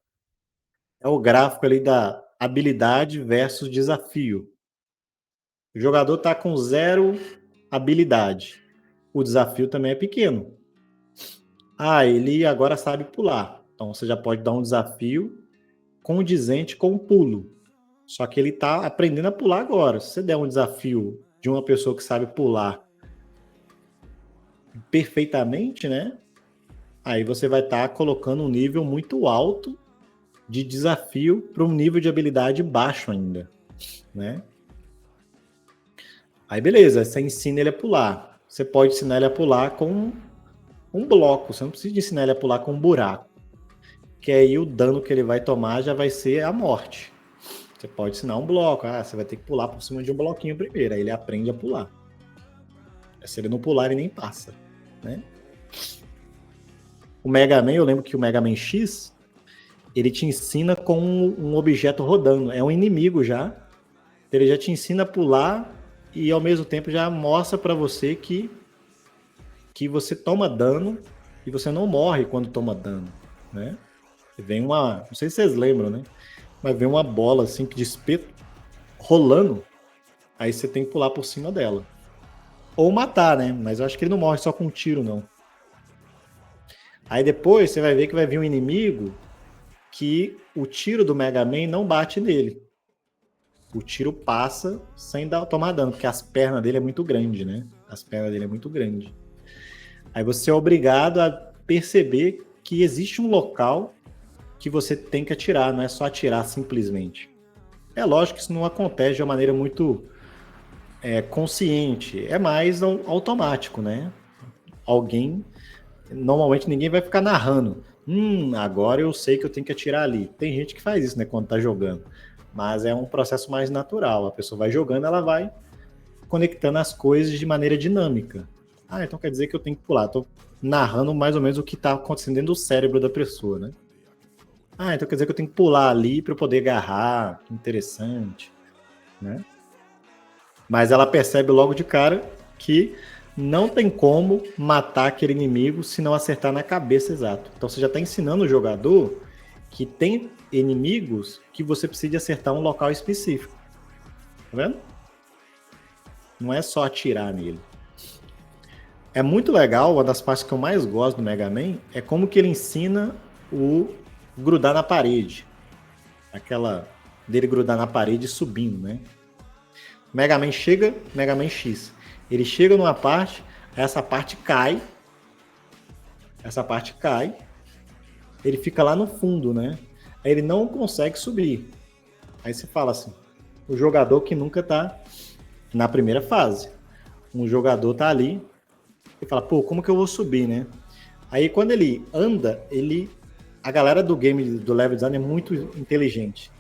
É o gráfico ali da habilidade versus desafio. O jogador está com 0 habilidade. O desafio também é pequeno. Ele agora sabe pular. Então você já pode dar um desafio condizente com o pulo. Só que ele está aprendendo a pular agora. Se você der um desafio de uma pessoa que sabe pular perfeitamente, né? Aí você vai estar colocando um nível muito alto de desafio para um nível de habilidade baixo ainda, né? Aí beleza, você ensina ele a pular. Você pode ensinar ele a pular com um bloco, você não precisa ensinar ele a pular com um buraco. Que aí o dano que ele vai tomar já vai ser a morte. Você pode ensinar um bloco, você vai ter que pular por cima de um bloquinho primeiro, aí ele aprende a pular. Se ele não pular, ele nem passa, né? O Mega Man, eu lembro que o Mega Man X, ele te ensina com um objeto rodando, é um inimigo já, ele já te ensina a pular e ao mesmo tempo já mostra para você que você toma dano e você não morre quando toma dano, né? Vem não sei se vocês lembram, né? Mas vem uma bola assim de espeto rolando, aí você tem que pular por cima dela. Ou matar, né? Mas eu acho que ele não morre só com um tiro, não. Aí depois você vai ver que vai vir um inimigo que o tiro do Mega Man não bate nele. O tiro passa sem tomar dano, porque as pernas dele é muito grande, né? As pernas dele é muito grande. Aí você é obrigado a perceber que existe um local que você tem que atirar, não é só atirar simplesmente. É lógico que isso não acontece de uma maneira muito consciente, é mais automático, né? Normalmente ninguém vai ficar narrando. Agora eu sei que eu tenho que atirar ali. Tem gente que faz isso, né, quando tá jogando. Mas é um processo mais natural. A pessoa vai jogando, ela vai conectando as coisas de maneira dinâmica. Então quer dizer que eu tenho que pular. Estou narrando mais ou menos o que está acontecendo dentro do cérebro da pessoa, né? Então quer dizer que eu tenho que pular ali para eu poder agarrar. Que interessante, né? Mas ela percebe logo de cara que não tem como matar aquele inimigo se não acertar na cabeça exato. Então você já está ensinando o jogador que tem inimigos que você precisa acertar um local específico. Tá vendo? Não é só atirar nele. É muito legal, uma das partes que eu mais gosto do Mega Man é como que ele ensina o grudar na parede. Aquela dele grudar na parede subindo, né? Mega Man X. Ele chega numa parte, essa parte cai, ele fica lá no fundo, né? Aí ele não consegue subir. Aí você fala assim, o jogador que nunca tá na primeira fase. Um jogador tá ali e fala, como que eu vou subir, né? Aí quando ele anda, a galera do game, do level design é muito inteligente.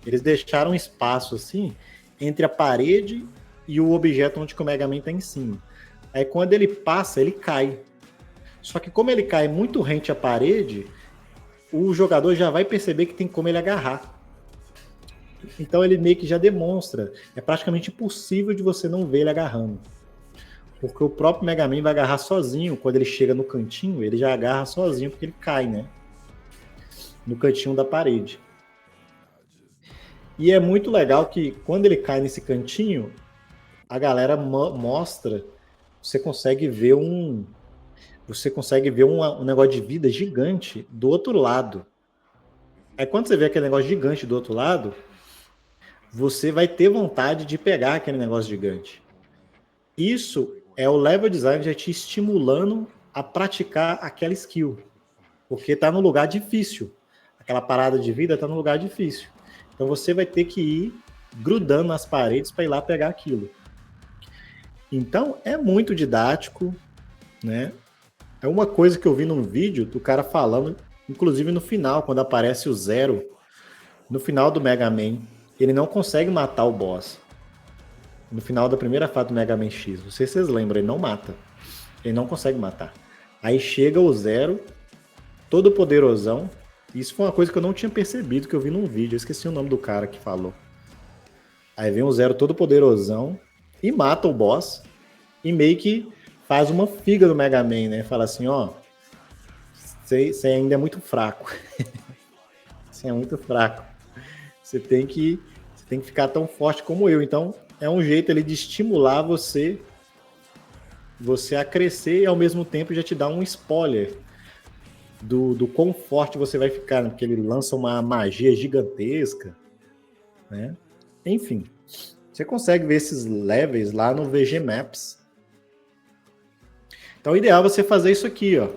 Eles deixaram um espaço assim entre a parede e o objeto onde o Mega Man tá em cima. Aí quando ele passa, ele cai. Só que como ele cai muito rente à parede, o jogador já vai perceber que tem como ele agarrar. Então ele meio que já demonstra. É praticamente impossível de você não ver ele agarrando. Porque o próprio Mega Man vai agarrar sozinho. Quando ele chega no cantinho, ele já agarra sozinho porque ele cai, né? No cantinho da parede. E é muito legal que quando ele cai nesse cantinho, a galera mostra, você consegue ver um negócio de vida gigante do outro lado. Aí quando você vê aquele negócio gigante do outro lado, você vai ter vontade de pegar aquele negócio gigante. Isso é o level design já te estimulando a praticar aquela skill. Porque está no lugar difícil. Aquela parada de vida está no lugar difícil. Então você vai ter que ir grudando nas paredes para ir lá pegar aquilo. Então, é muito didático, né? É uma coisa que eu vi num vídeo do cara falando, inclusive no final, quando aparece o Zero, no final do Mega Man, ele não consegue matar o boss. No final da primeira fase do Mega Man X, não sei se vocês lembram, ele não mata. Ele não consegue matar. Aí chega o Zero, todo poderosão. Isso foi uma coisa que eu não tinha percebido, que eu vi num vídeo. Eu esqueci o nome do cara que falou. Aí vem o Zero todo poderosão e mata o boss. E meio que faz uma figa do Mega Man, né? Fala assim, ó, você ainda é muito fraco. Você é muito fraco. Você tem que ficar tão forte como eu. Então, é um jeito ali de estimular você a crescer e ao mesmo tempo já te dar um spoiler do quão forte você vai ficar, né? Porque ele lança uma magia gigantesca, né? Enfim, você consegue ver esses levels lá no VG Maps. Então, o ideal é você fazer isso aqui, ó.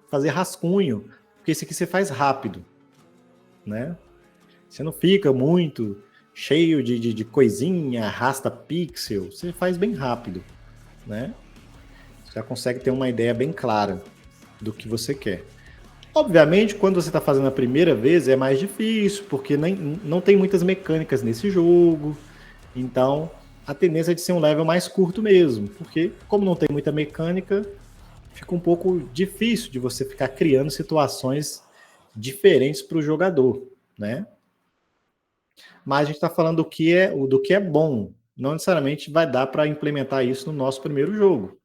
Fazer rascunho, porque esse aqui você faz rápido, né? Você não fica muito cheio de coisinha, arrasta pixel, você faz bem rápido, né? Você já consegue ter uma ideia bem clara do que você quer. Obviamente, quando você está fazendo a primeira vez, é mais difícil, porque não tem muitas mecânicas nesse jogo. Então, a tendência é de ser um level mais curto mesmo, porque como não tem muita mecânica, fica um pouco difícil de você ficar criando situações diferentes para o jogador, né? Mas a gente está falando do que é bom. Não necessariamente vai dar para implementar isso no nosso primeiro jogo,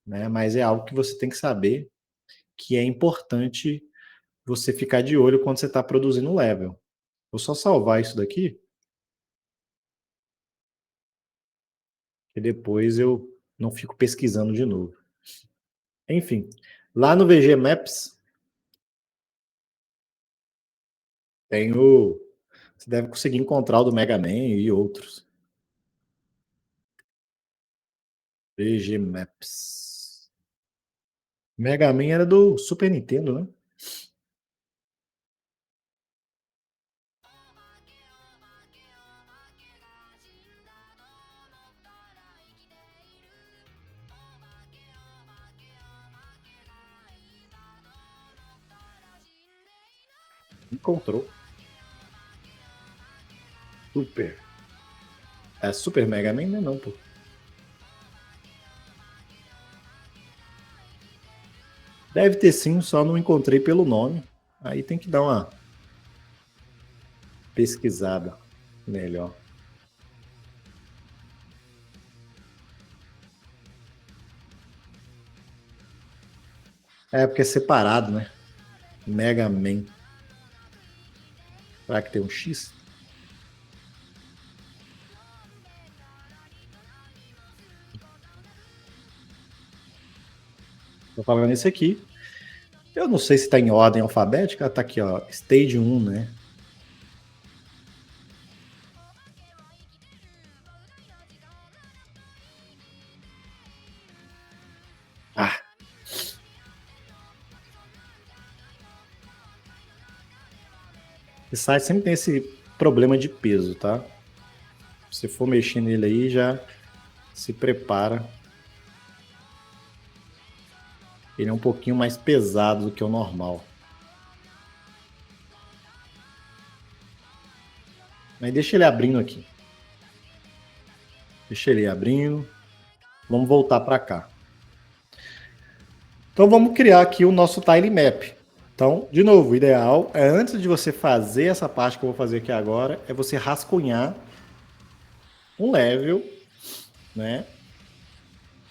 né? Mas é algo que você tem que saber que é importante você ficar de olho quando você está produzindo level. Vou só salvar isso daqui, e depois eu não fico pesquisando de novo. Enfim, lá no VG Maps tem o. Você deve conseguir encontrar o do Mega Man e outros. VG Maps. Mega Man era do Super Nintendo, né? Encontrou. Super. É Super Mega Man, né? Não, pô. Deve ter sim, só não encontrei pelo nome. Aí tem que dar uma pesquisada melhor. É porque é separado, né? Mega Man. Será que tem um X? Tô falando esse aqui. Eu não sei se tá em ordem alfabética. Tá aqui, ó. Stage 1, né? Ah, esse site sempre tem esse problema de peso, tá? Se for mexer nele aí, já se prepara. Ele é um pouquinho mais pesado do que o normal. Mas deixa ele abrindo aqui. Deixa ele abrindo. Vamos voltar para cá. Então vamos criar aqui o nosso tile map. Então, de novo, o ideal é antes de você fazer essa parte que eu vou fazer aqui agora, é você rascunhar um level, né?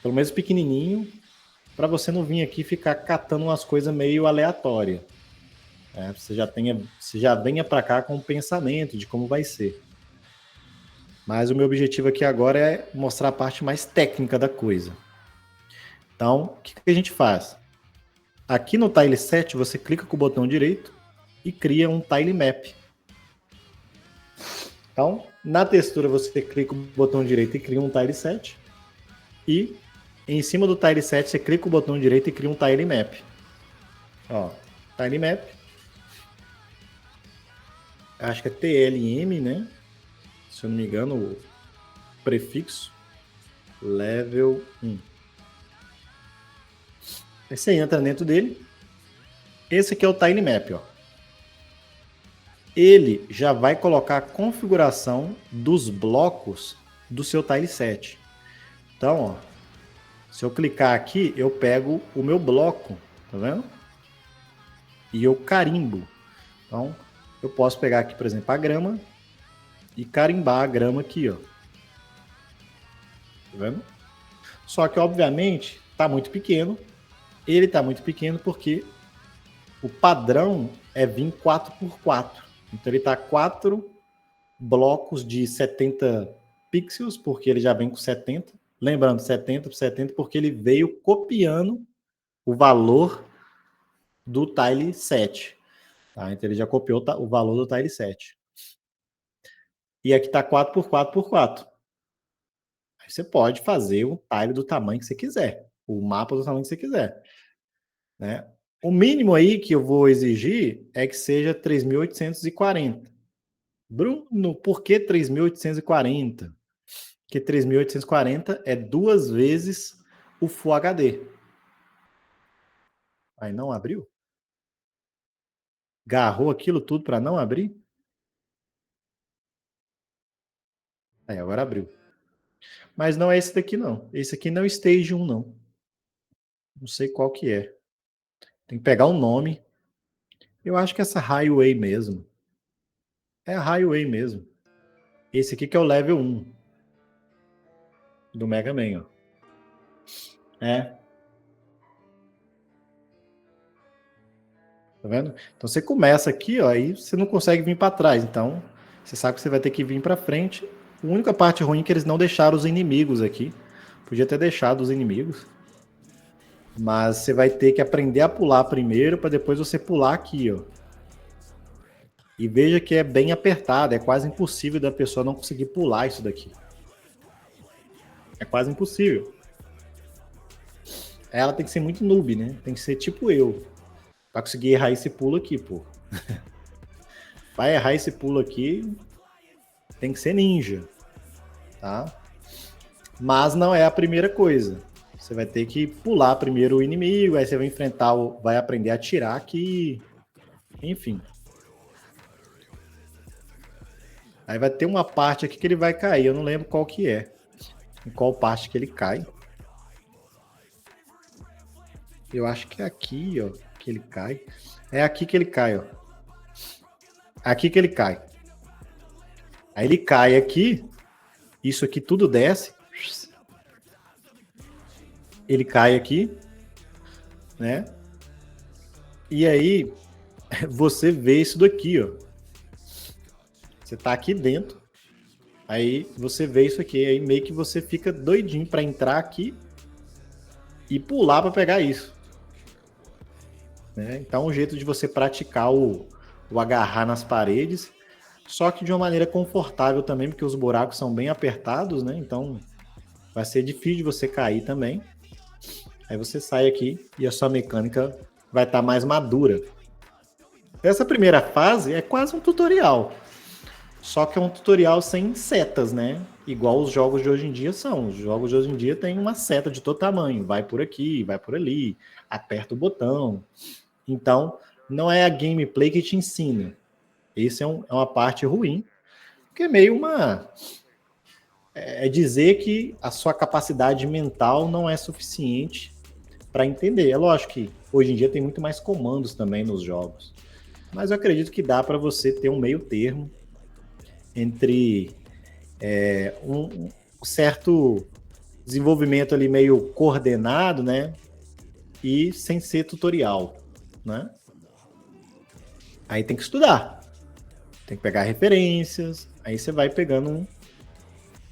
Pelo menos pequenininho, para você não vir aqui ficar catando umas coisas meio aleatórias. Né? Você já venha para cá com um pensamento de como vai ser. Mas o meu objetivo aqui agora é mostrar a parte mais técnica da coisa. Então, o que a gente faz? Aqui no Tile Set, você clica com o botão direito e cria um Tile Map. Então, na textura, você clica com o botão direito e cria um Tile Set. E em cima do Tile Set, você clica com o botão direito e cria um Tile Map. Ó, Tile Map. Acho que é TLM, né? Se eu não me engano, o prefixo. Level 1. Aí você entra dentro dele. Esse aqui é o Tile Map, ó. Ele já vai colocar a configuração dos blocos do seu tileset. Então, ó, se eu clicar aqui, eu pego o meu bloco, tá vendo? E eu carimbo. Então, eu posso pegar aqui, por exemplo, a grama e carimbar a grama aqui, ó. Tá vendo? Só que, obviamente, tá muito pequeno. Ele tá muito pequeno porque o padrão é vir 4x4. Então, ele tá 4 blocos de 70 pixels, porque ele já vem com 70. Lembrando, 70 por 70, porque ele veio copiando o valor do tile 7. Tá? Então, ele já copiou o valor do tile 7. E aqui está 4x4x4. Aí você pode fazer o tile do tamanho que você quiser. O mapa do tamanho que você quiser. Né? O mínimo aí que eu vou exigir é que seja 3.840. Bruno, por que 3.840? Porque 3.840 é 2 vezes o Full HD. Aí não abriu? Garrou aquilo tudo para não abrir? Aí agora abriu. Mas não é esse daqui não. Esse aqui não é Stage 1 não. Não sei qual que é. Tem que pegar o nome. Eu acho que essa Highway mesmo. É a Highway mesmo. Esse aqui que é o level 1 do Mega Man, ó. É. Tá vendo? Então você começa aqui, ó, aí você não consegue vir para trás. Então, você sabe que você vai ter que vir para frente. A única parte ruim é que eles não deixaram os inimigos aqui. Podia ter deixado os inimigos. Mas você vai ter que aprender a pular primeiro para depois você pular aqui, ó. E veja que é bem apertado, é quase impossível da pessoa não conseguir pular isso daqui. É quase impossível. Ela tem que ser muito noob, né? Tem que ser tipo eu. Pra conseguir errar esse pulo aqui, pô. Vai errar esse pulo aqui, tem que ser ninja, tá? Mas não é a primeira coisa. Você vai ter que pular primeiro o inimigo, aí você vai enfrentar, vai aprender a atirar aqui, enfim. Aí vai ter uma parte aqui que ele vai cair, eu não lembro qual que é. Em qual parte que ele cai. Eu acho que é aqui, ó, que ele cai. É aqui que ele cai, ó. Aqui que ele cai. Aí ele cai aqui, isso aqui tudo desce. Ele cai aqui, né? E aí você vê isso daqui, ó. Você tá aqui dentro, aí você vê isso aqui, aí meio que você fica doidinho para entrar aqui e pular para pegar isso. Né? Então, um jeito de você praticar o agarrar nas paredes, só que de uma maneira confortável também, porque os buracos são bem apertados, né? Então, vai ser difícil de você cair também. Aí você sai aqui e a sua mecânica vai estar mais madura. Essa primeira fase é quase um tutorial. Só que é um tutorial sem setas, né? Igual os jogos de hoje em dia são. Os jogos de hoje em dia tem uma seta de todo tamanho. Vai por aqui, vai por ali, aperta o botão. Então, não é a gameplay que te ensina. Esse é uma parte ruim, porque é meio uma... É dizer que a sua capacidade mental não é suficiente para entender. É lógico que hoje em dia tem muito mais comandos também nos jogos. Mas eu acredito que dá para você ter um meio termo entre um certo desenvolvimento ali meio coordenado, né? E sem ser tutorial, né? Aí tem que estudar. Tem que pegar referências. Aí você vai pegando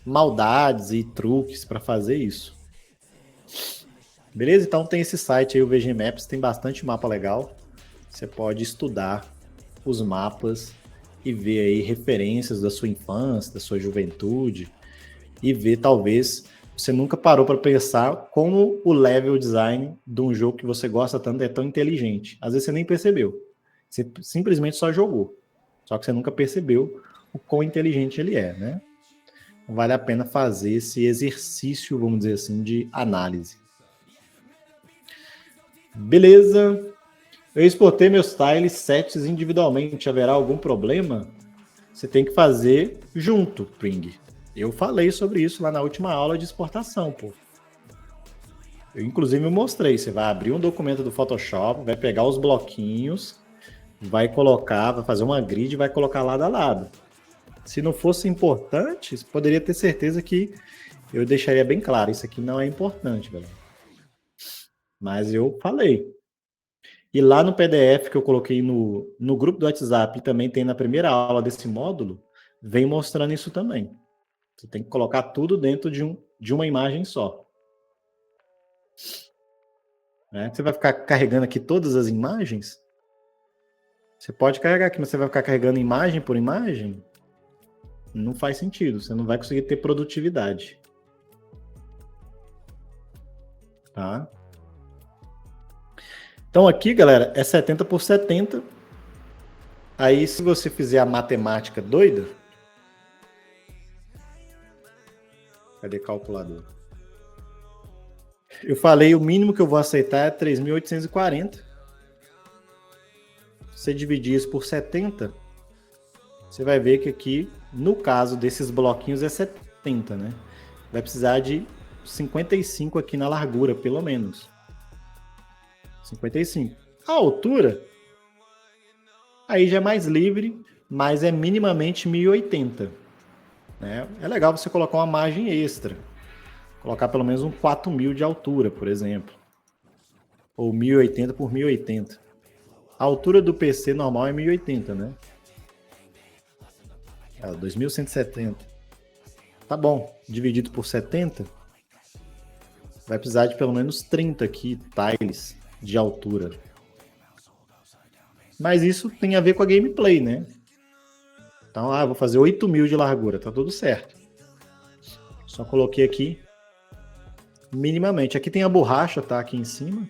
maldades e truques para fazer isso. Beleza? Então tem esse site aí, o VG Maps, tem bastante mapa legal. Você pode estudar os mapas e ver aí referências da sua infância, da sua juventude, e ver talvez você nunca parou para pensar como o level design de um jogo que você gosta tanto é tão inteligente. Às vezes você nem percebeu. Você simplesmente só jogou. Só que você nunca percebeu o quão inteligente ele é, né? vale a pena fazer esse exercício, vamos dizer assim, de análise. Beleza. Eu exportei meus tiles sets individualmente. Haverá algum problema? Você tem que fazer junto, Pring. Eu falei sobre isso lá na última aula de exportação, pô. Eu, inclusive, mostrei. Você vai abrir um documento do Photoshop, vai pegar os bloquinhos, vai colocar, vai fazer uma grid e vai colocar lado a lado. Se não fosse importante, você poderia ter certeza que eu deixaria bem claro. Isso aqui não é importante, galera. Mas eu falei. E lá no PDF que eu coloquei no grupo do WhatsApp e também tem na primeira aula desse módulo, vem mostrando isso também. Você tem que colocar tudo dentro de uma imagem só. Né? Você vai ficar carregando aqui todas as imagens? Você pode carregar aqui, mas você vai ficar carregando imagem por imagem? Não faz sentido. Você não vai conseguir ter produtividade. Tá? Então aqui, galera, é 70 por 70. Aí, se você fizer a matemática doida... Cadê calculador? Eu falei, o mínimo que eu vou aceitar é 3.840. Você dividir isso por 70, você vai ver que aqui, no caso desses bloquinhos, é 70, né? Vai precisar de 55 aqui na largura, pelo menos. 55. A altura, aí já é mais livre, mas é minimamente 1080. Né? É legal você colocar uma margem extra. Colocar pelo menos um 4.000 de altura, por exemplo. Ou 1080 por 1080. A altura do PC normal é 1080, né? 2170. Tá bom. Dividido por 70, vai precisar de pelo menos 30 aqui, tiles de altura. Mas isso tem a ver com a gameplay, né? Então, vou fazer 8.000 de largura. Tá tudo certo. Só coloquei aqui minimamente. Aqui tem a borracha, tá? Aqui em cima.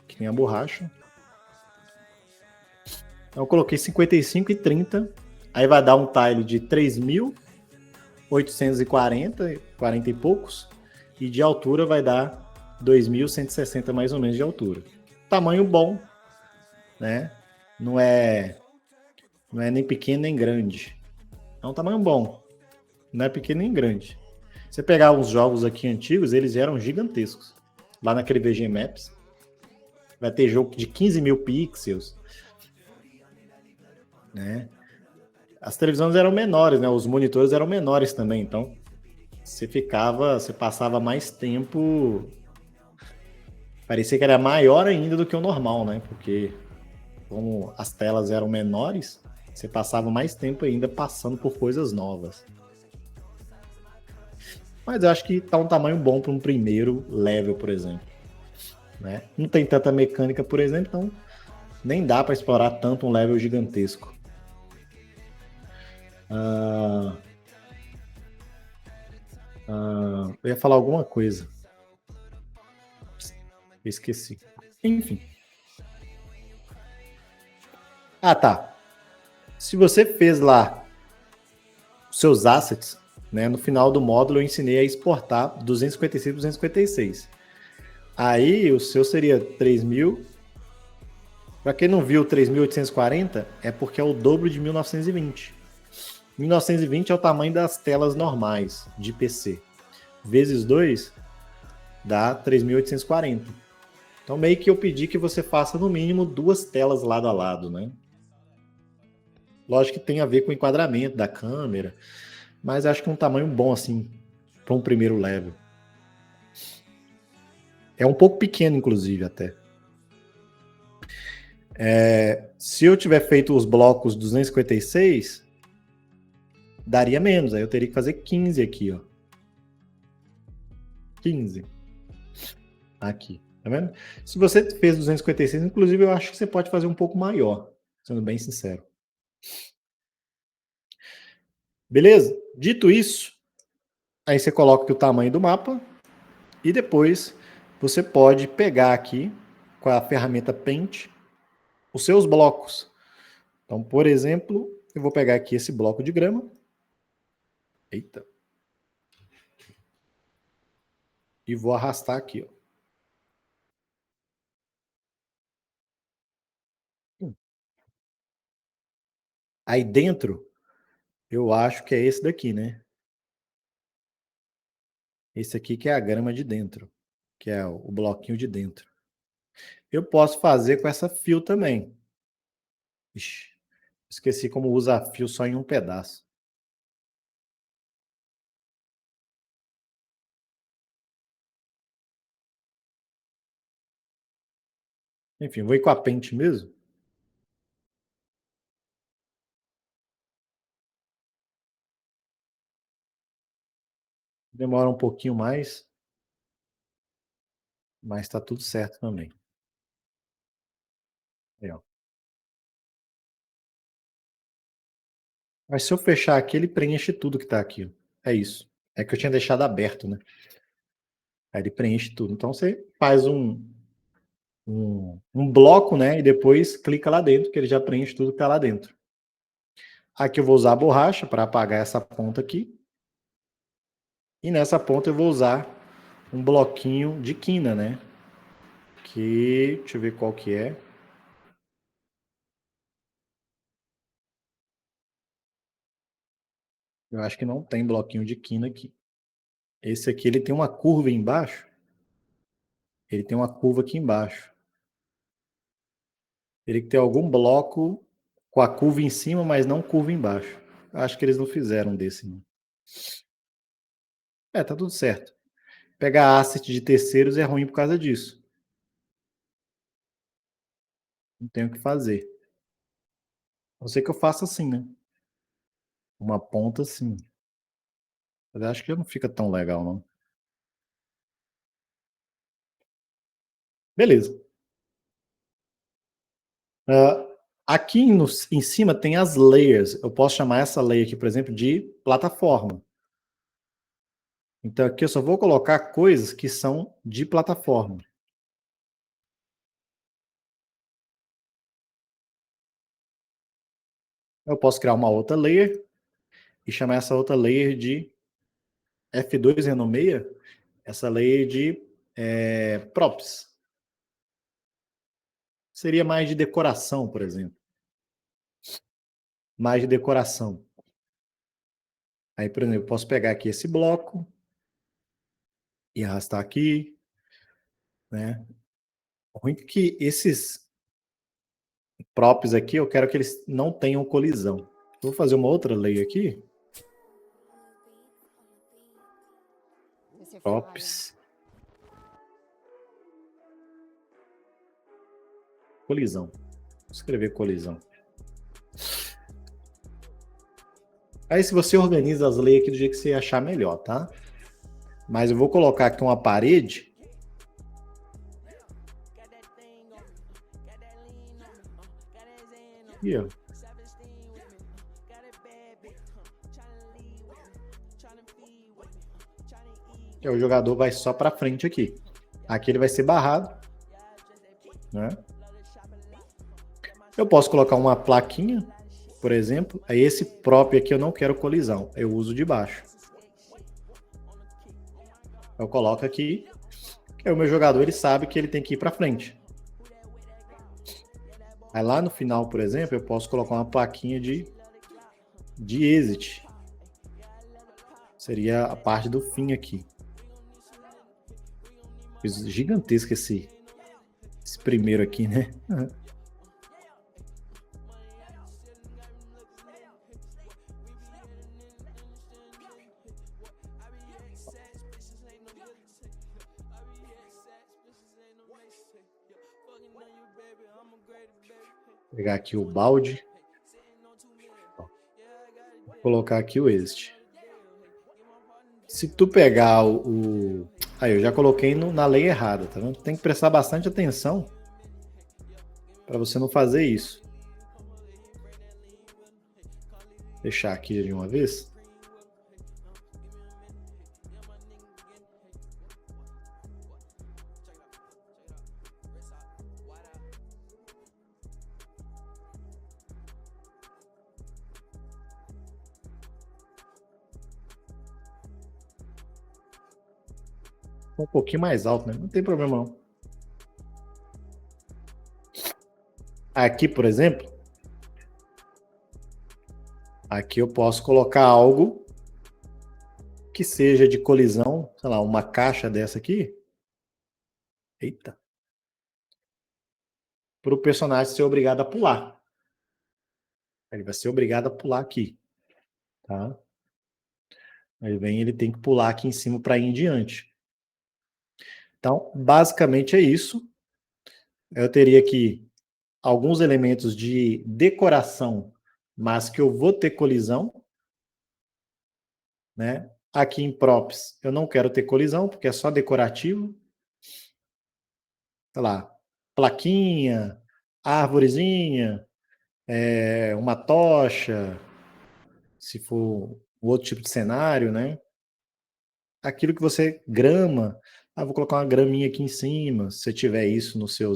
Aqui tem a borracha. Então, eu coloquei 55 e 30. Aí vai dar um tile de 3.840, 40 e poucos. E de altura vai dar 2.160 mais ou menos de altura. Tamanho bom, né? Não é nem pequeno nem grande. É um tamanho bom. Não é pequeno nem grande. Você pegar os jogos aqui antigos, eles eram gigantescos. Lá naquele VG Maps. Vai ter jogo de 15.000 pixels. Né? As televisões eram menores, né? Os monitores eram menores também, então você passava mais tempo, parecia que era maior ainda do que o normal, né? Porque como as telas eram menores, você passava mais tempo ainda passando por coisas novas. Mas eu acho que tá um tamanho bom para um primeiro level, por exemplo. Né? Não tem tanta mecânica, por exemplo, então nem dá para explorar tanto um level gigantesco. Eu ia falar alguma coisa. Eu esqueci. Enfim. Tá. Se você fez lá os seus assets, né, no final do módulo eu ensinei a exportar 256 por 256. Aí o seu seria 3.000. Para quem não viu 3.840, é porque é o dobro de 1920. 1920 é o tamanho das telas normais de PC. Vezes 2 dá 3.840. Então meio que eu pedi que você faça no mínimo 2 telas lado a lado, né? Lógico que tem a ver com o enquadramento da câmera, mas acho que é um tamanho bom assim para um primeiro level. É um pouco pequeno, inclusive, até. Se eu tiver feito os blocos 256, daria menos. Aí eu teria que fazer 15 aqui, ó. 15. Aqui, tá vendo? Se você fez 256, inclusive, eu acho que você pode fazer um pouco maior, sendo bem sincero. Beleza? Dito isso, aí você coloca aqui o tamanho do mapa e depois você pode pegar aqui com a ferramenta Paint os seus blocos. Então, por exemplo, eu vou pegar aqui esse bloco de grama Eita. E vou arrastar aqui, ó. Aí dentro, eu acho que é esse daqui, né? Esse aqui que é a grama de dentro, que é o bloquinho de dentro. Eu posso fazer com essa fio também. Ixi, esqueci como usa fio só em um pedaço. Enfim, vou ir com a pente mesmo. Demora um pouquinho mais, mas tá tudo certo também. Aí, ó. Mas se eu fechar aqui, ele preenche tudo que tá aqui, ó. É isso. É que eu tinha deixado aberto, né? Aí ele preenche tudo. Então você faz um bloco, né? E depois clica lá dentro, que ele já preenche tudo que tá lá dentro. Aqui eu vou usar a borracha para apagar essa ponta aqui. E nessa ponta eu vou usar um bloquinho de quina, né? Que, deixa eu ver qual que é. Eu acho que não tem bloquinho de quina aqui. Esse aqui ele tem uma curva embaixo. Ele tem uma curva aqui embaixo. Ele tem algum bloco com a curva em cima, mas não curva embaixo. Acho que eles não fizeram desse, não. É, tá tudo certo. Pegar asset de terceiros é ruim por causa disso. Não tenho o que fazer. A não ser que eu faça assim, né? Uma ponta assim. Mas acho que não fica tão legal, não. Beleza. Uh, aqui em cima tem as layers. Eu posso chamar essa layer aqui, por exemplo, de plataforma. Então aqui eu só vou colocar coisas que são de plataforma. Eu posso criar uma outra layer e chamar essa outra layer de F2 renomeia, essa layer de props. Seria mais de decoração, por exemplo. Mais de decoração. Aí, por exemplo, eu posso pegar aqui esse bloco e arrastar aqui, né? O ruim é que esses props aqui, eu quero que eles não tenham colisão. Eu vou fazer uma outra layer aqui. Props. Colisão. Vou escrever colisão. Aí se você organiza as layers aqui do jeito que você achar melhor, tá? Mas eu vou colocar aqui uma parede. Aqui, ó. Que o jogador vai só para frente aqui. Aqui ele vai ser barrado, né? Eu posso colocar uma plaquinha, por exemplo. Aí esse prop aqui eu não quero colisão, eu uso de baixo. Eu coloco aqui, que aí o meu jogador ele sabe que ele tem que ir para frente. Aí lá no final, por exemplo, eu posso colocar uma plaquinha de exit. Seria a parte do fim aqui. Gigantesco esse primeiro aqui, né? Vou pegar aqui o balde. Vou colocar aqui o exit. Se tu pegar Aí, eu já coloquei na lei errada, tá vendo? Tem que prestar bastante atenção para você não fazer isso. Fechar aqui de uma vez. Um pouquinho mais alto, né? Não tem problema não. Aqui, por exemplo, aqui eu posso colocar algo que seja de colisão, sei lá, uma caixa dessa aqui. Eita. Para o personagem ser obrigado a pular. Ele vai ser obrigado a pular aqui, tá? Aí vem, ele tem que pular aqui em cima para ir em diante. Então, basicamente é isso. Eu teria aqui alguns elementos de decoração, mas que eu vou ter colisão, né? Aqui em props, eu não quero ter colisão, porque é só decorativo. Sei lá, plaquinha, árvorezinha, uma tocha, se for um outro tipo de cenário, né? Aquilo que você grama, vou colocar uma graminha aqui em cima, se você tiver isso no seu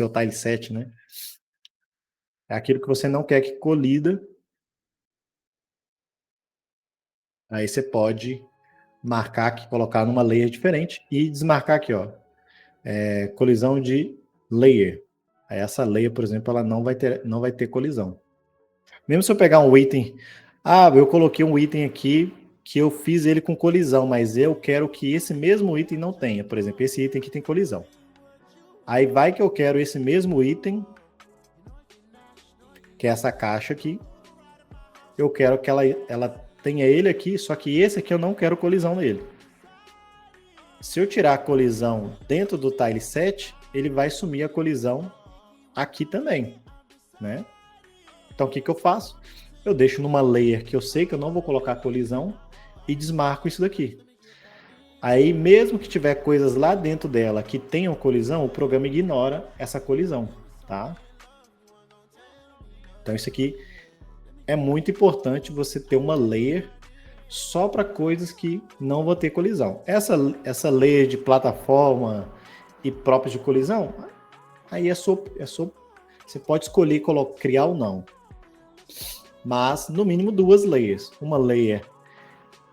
tile set, né? É aquilo que você não quer que colida. Aí você pode marcar aqui, colocar numa layer diferente e desmarcar aqui, ó, colisão de layer. Aí essa layer, por exemplo, ela não vai ter colisão. Mesmo se eu pegar um item, eu coloquei um item aqui que eu fiz ele com colisão, mas eu quero que esse mesmo item não tenha. Por exemplo, esse item aqui tem colisão. Aí vai que eu quero esse mesmo item, que é essa caixa aqui. Eu quero que ela tenha ele aqui, só que esse aqui eu não quero colisão nele. Se eu tirar a colisão dentro do tile set, ele vai sumir a colisão aqui também, né? Então o que eu faço? Eu deixo numa layer que eu sei que eu não vou colocar colisão e desmarco isso daqui. Aí, mesmo que tiver coisas lá dentro dela que tenham colisão, o programa ignora essa colisão, tá? Então isso aqui é muito importante, você ter uma layer só para coisas que não vão ter colisão. Essa layer de plataforma e próprias de colisão, aí você pode escolher criar ou não. Mas, no mínimo, duas layers. Uma layer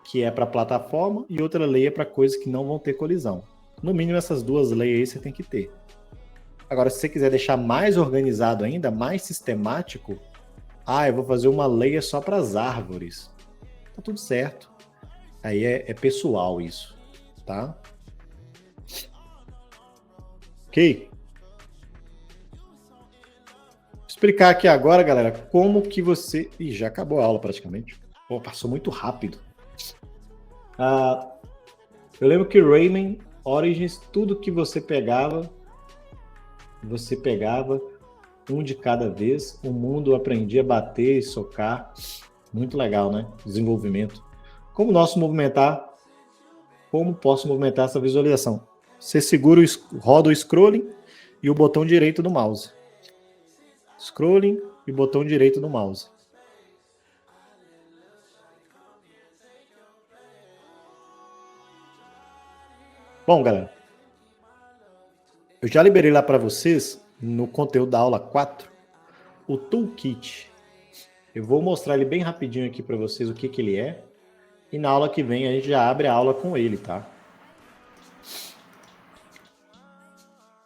que é para plataforma e outra layer para coisas que não vão ter colisão. No mínimo, essas duas layers você tem que ter. Agora, se você quiser deixar mais organizado ainda, mais sistemático, eu vou fazer uma layer só para as árvores. Tá tudo certo. Aí é pessoal isso, tá? Ok? Vou explicar aqui agora, galera, como que você... Ih, já acabou a aula praticamente. Pô, passou muito rápido. Eu lembro que Rayman Origins, tudo que você pegava um de cada vez, o mundo aprendia a bater e socar. Muito legal, né? Desenvolvimento. Como posso movimentar essa visualização? Você segura, roda o scrolling e o botão direito do mouse. Scrolling e botão direito do mouse. Bom, galera, eu já liberei lá para vocês, no conteúdo da aula 4, o Toolkit. Eu vou mostrar ele bem rapidinho aqui para vocês o que ele é. E na aula que vem a gente já abre a aula com ele, tá?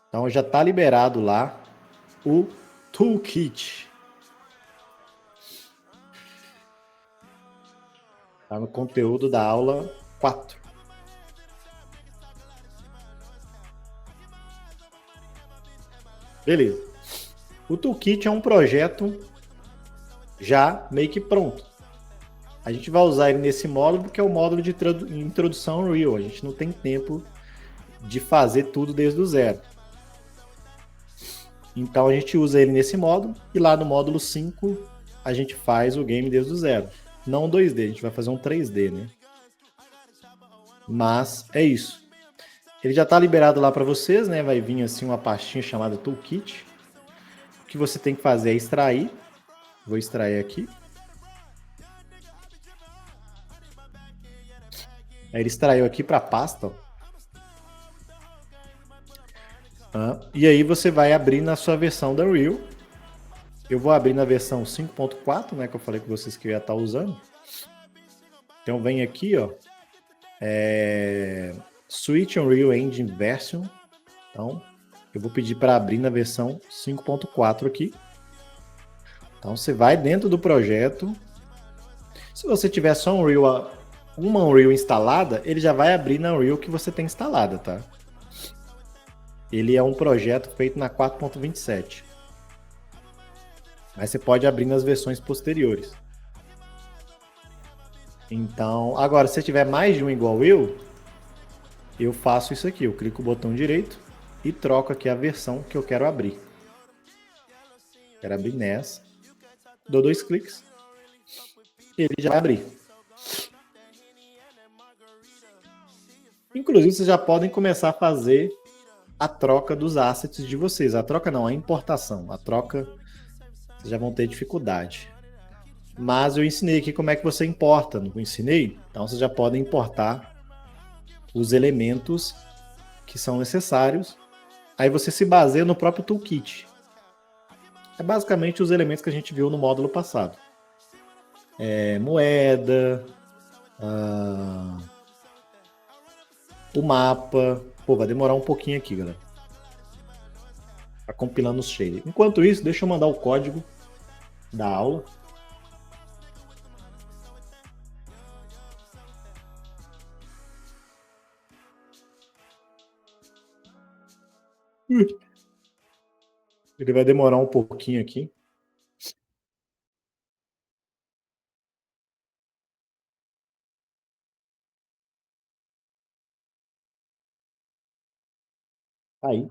Então já está liberado lá o Toolkit. Tá no conteúdo da aula 4. Beleza. O Toolkit é um projeto já meio que pronto. A gente vai usar ele nesse módulo porque é o módulo de introdução ao Unreal. A gente não tem tempo de fazer tudo desde o zero. Então a gente usa ele nesse módulo e lá no módulo 5 a gente faz o game desde o zero. Não 2D, a gente vai fazer um 3D, né? Mas é isso. Ele já está liberado lá para vocês, né? Vai vir assim uma pastinha chamada Toolkit. O que você tem que fazer é extrair. Vou extrair aqui. Aí ele extraiu aqui para a pasta. E aí você vai abrir na sua versão da Unreal. Eu vou abrir na versão 5.4, né? Que eu falei com vocês que eu ia estar usando. Então vem aqui, ó. Switch Unreal Engine Version. Então, eu vou pedir para abrir na versão 5.4 aqui. Então, você vai dentro do projeto. Se você tiver só uma Unreal instalada, ele já vai abrir na Unreal que você tem instalada, tá? Ele é um projeto feito na 4.27. Mas você pode abrir nas versões posteriores. Então, agora, se você tiver mais de um igual eu faço isso aqui. Eu clico o botão direito e troco aqui a versão que eu quero abrir. Quero abrir nessa. Dou 2 cliques. Ele já vai abrir. Inclusive, vocês já podem começar a fazer a troca dos assets de vocês. A troca não, a importação. A troca, vocês já vão ter dificuldade. Mas eu ensinei aqui como é que você importa. Não ensinei? Então, vocês já podem importar os elementos que são necessários. Aí você se baseia no próprio toolkit. É basicamente os elementos que a gente viu no módulo passado. Moeda, o mapa. Pô, vai demorar um pouquinho aqui, galera. Tá compilando os shaders. Enquanto isso, deixa eu mandar o código da aula. Ele vai demorar um pouquinho aqui. Aí.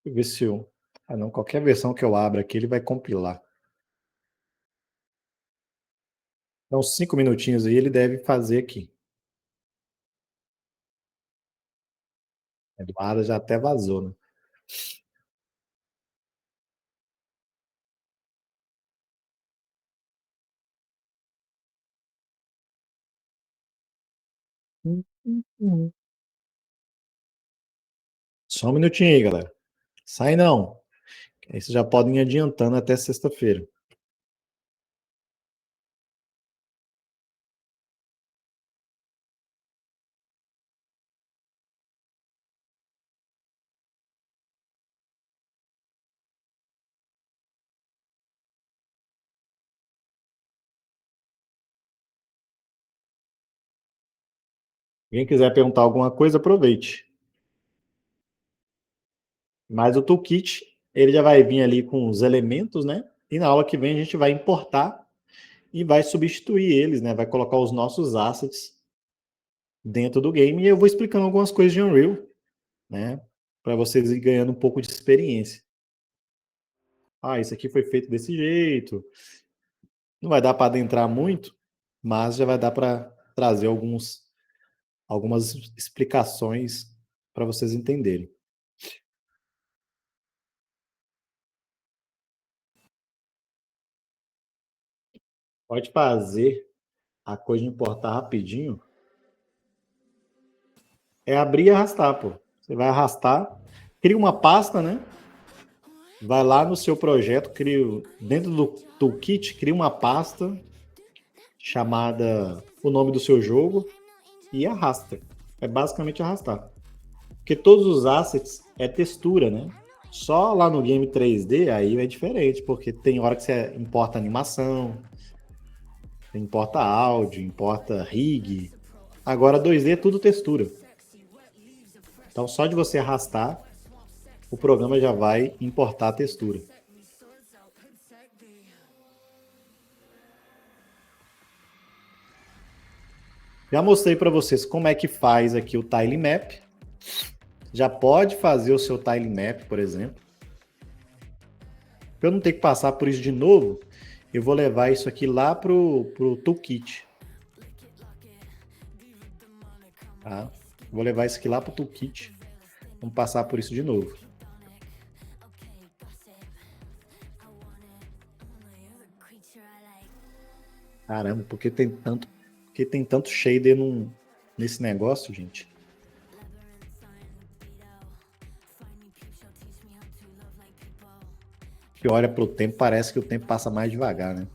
Deixa eu ver se eu... Ah, não. Qualquer versão que eu abra aqui, ele vai compilar. Então, 5 minutinhos aí, ele deve fazer aqui. A Eduarda já até vazou, né? Só um minutinho aí, galera. Sai não. Aí vocês já podem ir adiantando até sexta-feira. Quem quiser perguntar alguma coisa, aproveite. Mas o toolkit, ele já vai vir ali com os elementos, né? E na aula que vem a gente vai importar e vai substituir eles, né? Vai colocar os nossos assets dentro do game e eu vou explicando algumas coisas de Unreal, né? Para vocês ir ganhando um pouco de experiência. Ah, isso aqui foi feito desse jeito. Não vai dar para adentrar muito, mas já vai dar para trazer algumas explicações para vocês entenderem. Pode fazer a coisa de importar rapidinho. É abrir e arrastar, pô. Você vai arrastar, cria uma pasta, né? Vai lá no seu projeto, cria dentro do toolkit, cria uma pasta chamada o nome do seu jogo e arrasta. É basicamente arrastar. Porque todos os assets é textura, né? Só lá no game 3D aí é diferente, porque tem hora que você importa animação, importa áudio, importa rig. Agora 2D é tudo textura. Então só de você arrastar, o programa já vai importar a textura. Já mostrei para vocês como é que faz aqui o tile map. Já pode fazer o seu tile map, por exemplo. Para eu não ter que passar por isso de novo, eu vou levar isso aqui lá pro toolkit. Tá? Vou levar isso aqui lá pro toolkit. Vamos passar por isso de novo. Caramba, por que tem tanto shader nesse negócio, gente? Que olha pro tempo, parece que o tempo passa mais devagar, né?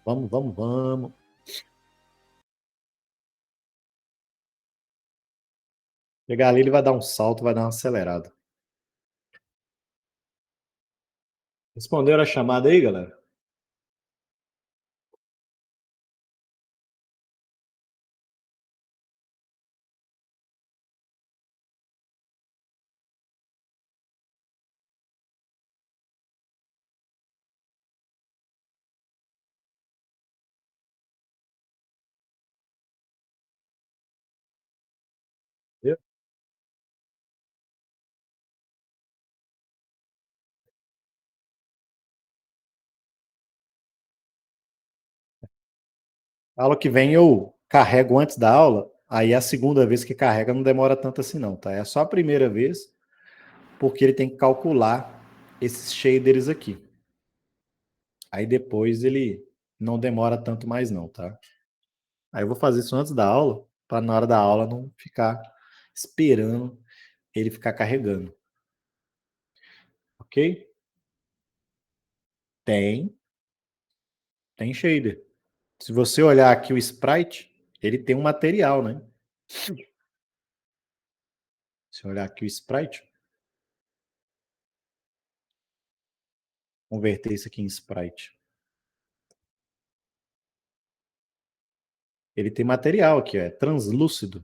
Vamos, vamos, vamos. Chegar ali, ele vai dar um salto, vai dar uma acelerada. Responderam a chamada aí, galera? A aula que vem eu carrego antes da aula, aí a segunda vez que carrega não demora tanto assim não, tá? É só a primeira vez, porque ele tem que calcular esses shaders aqui. Aí depois ele não demora tanto mais não, tá? Aí eu vou fazer isso antes da aula, para na hora da aula não ficar esperando ele ficar carregando. Ok? Tem, tem shader. Se você olhar aqui o sprite, ele tem um material, né? Se olhar aqui o sprite, converter isso aqui em sprite. Ele tem material aqui, ó, é translúcido.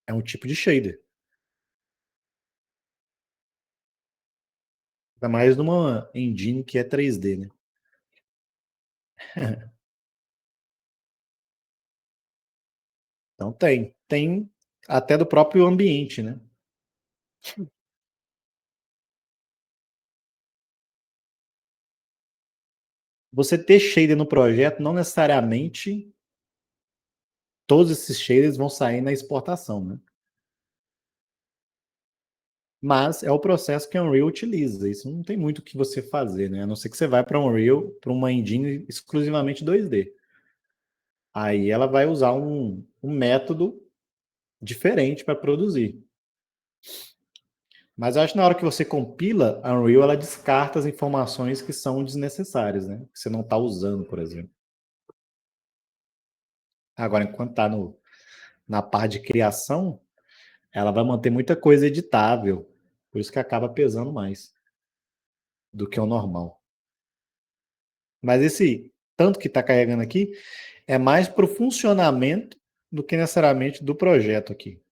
É um tipo de shader. Ainda mais numa engine que é 3D, né? Então tem. Tem até do próprio ambiente, né? Você ter shader no projeto, não necessariamente todos esses shaders vão sair na exportação, né? Mas é o processo que a Unreal utiliza. Isso não tem muito o que você fazer, né? A não ser que você vá para Unreal, para uma engine exclusivamente 2D. Aí ela vai usar um método diferente para produzir. Mas acho que na hora que você compila a Unreal, ela descarta as informações que são desnecessárias, né? Que você não está usando, por exemplo. Agora, enquanto está na parte de criação, ela vai manter muita coisa editável. Por isso que acaba pesando mais do que o normal. Mas esse tanto que está carregando aqui é mais para o funcionamento do que necessariamente do projeto aqui.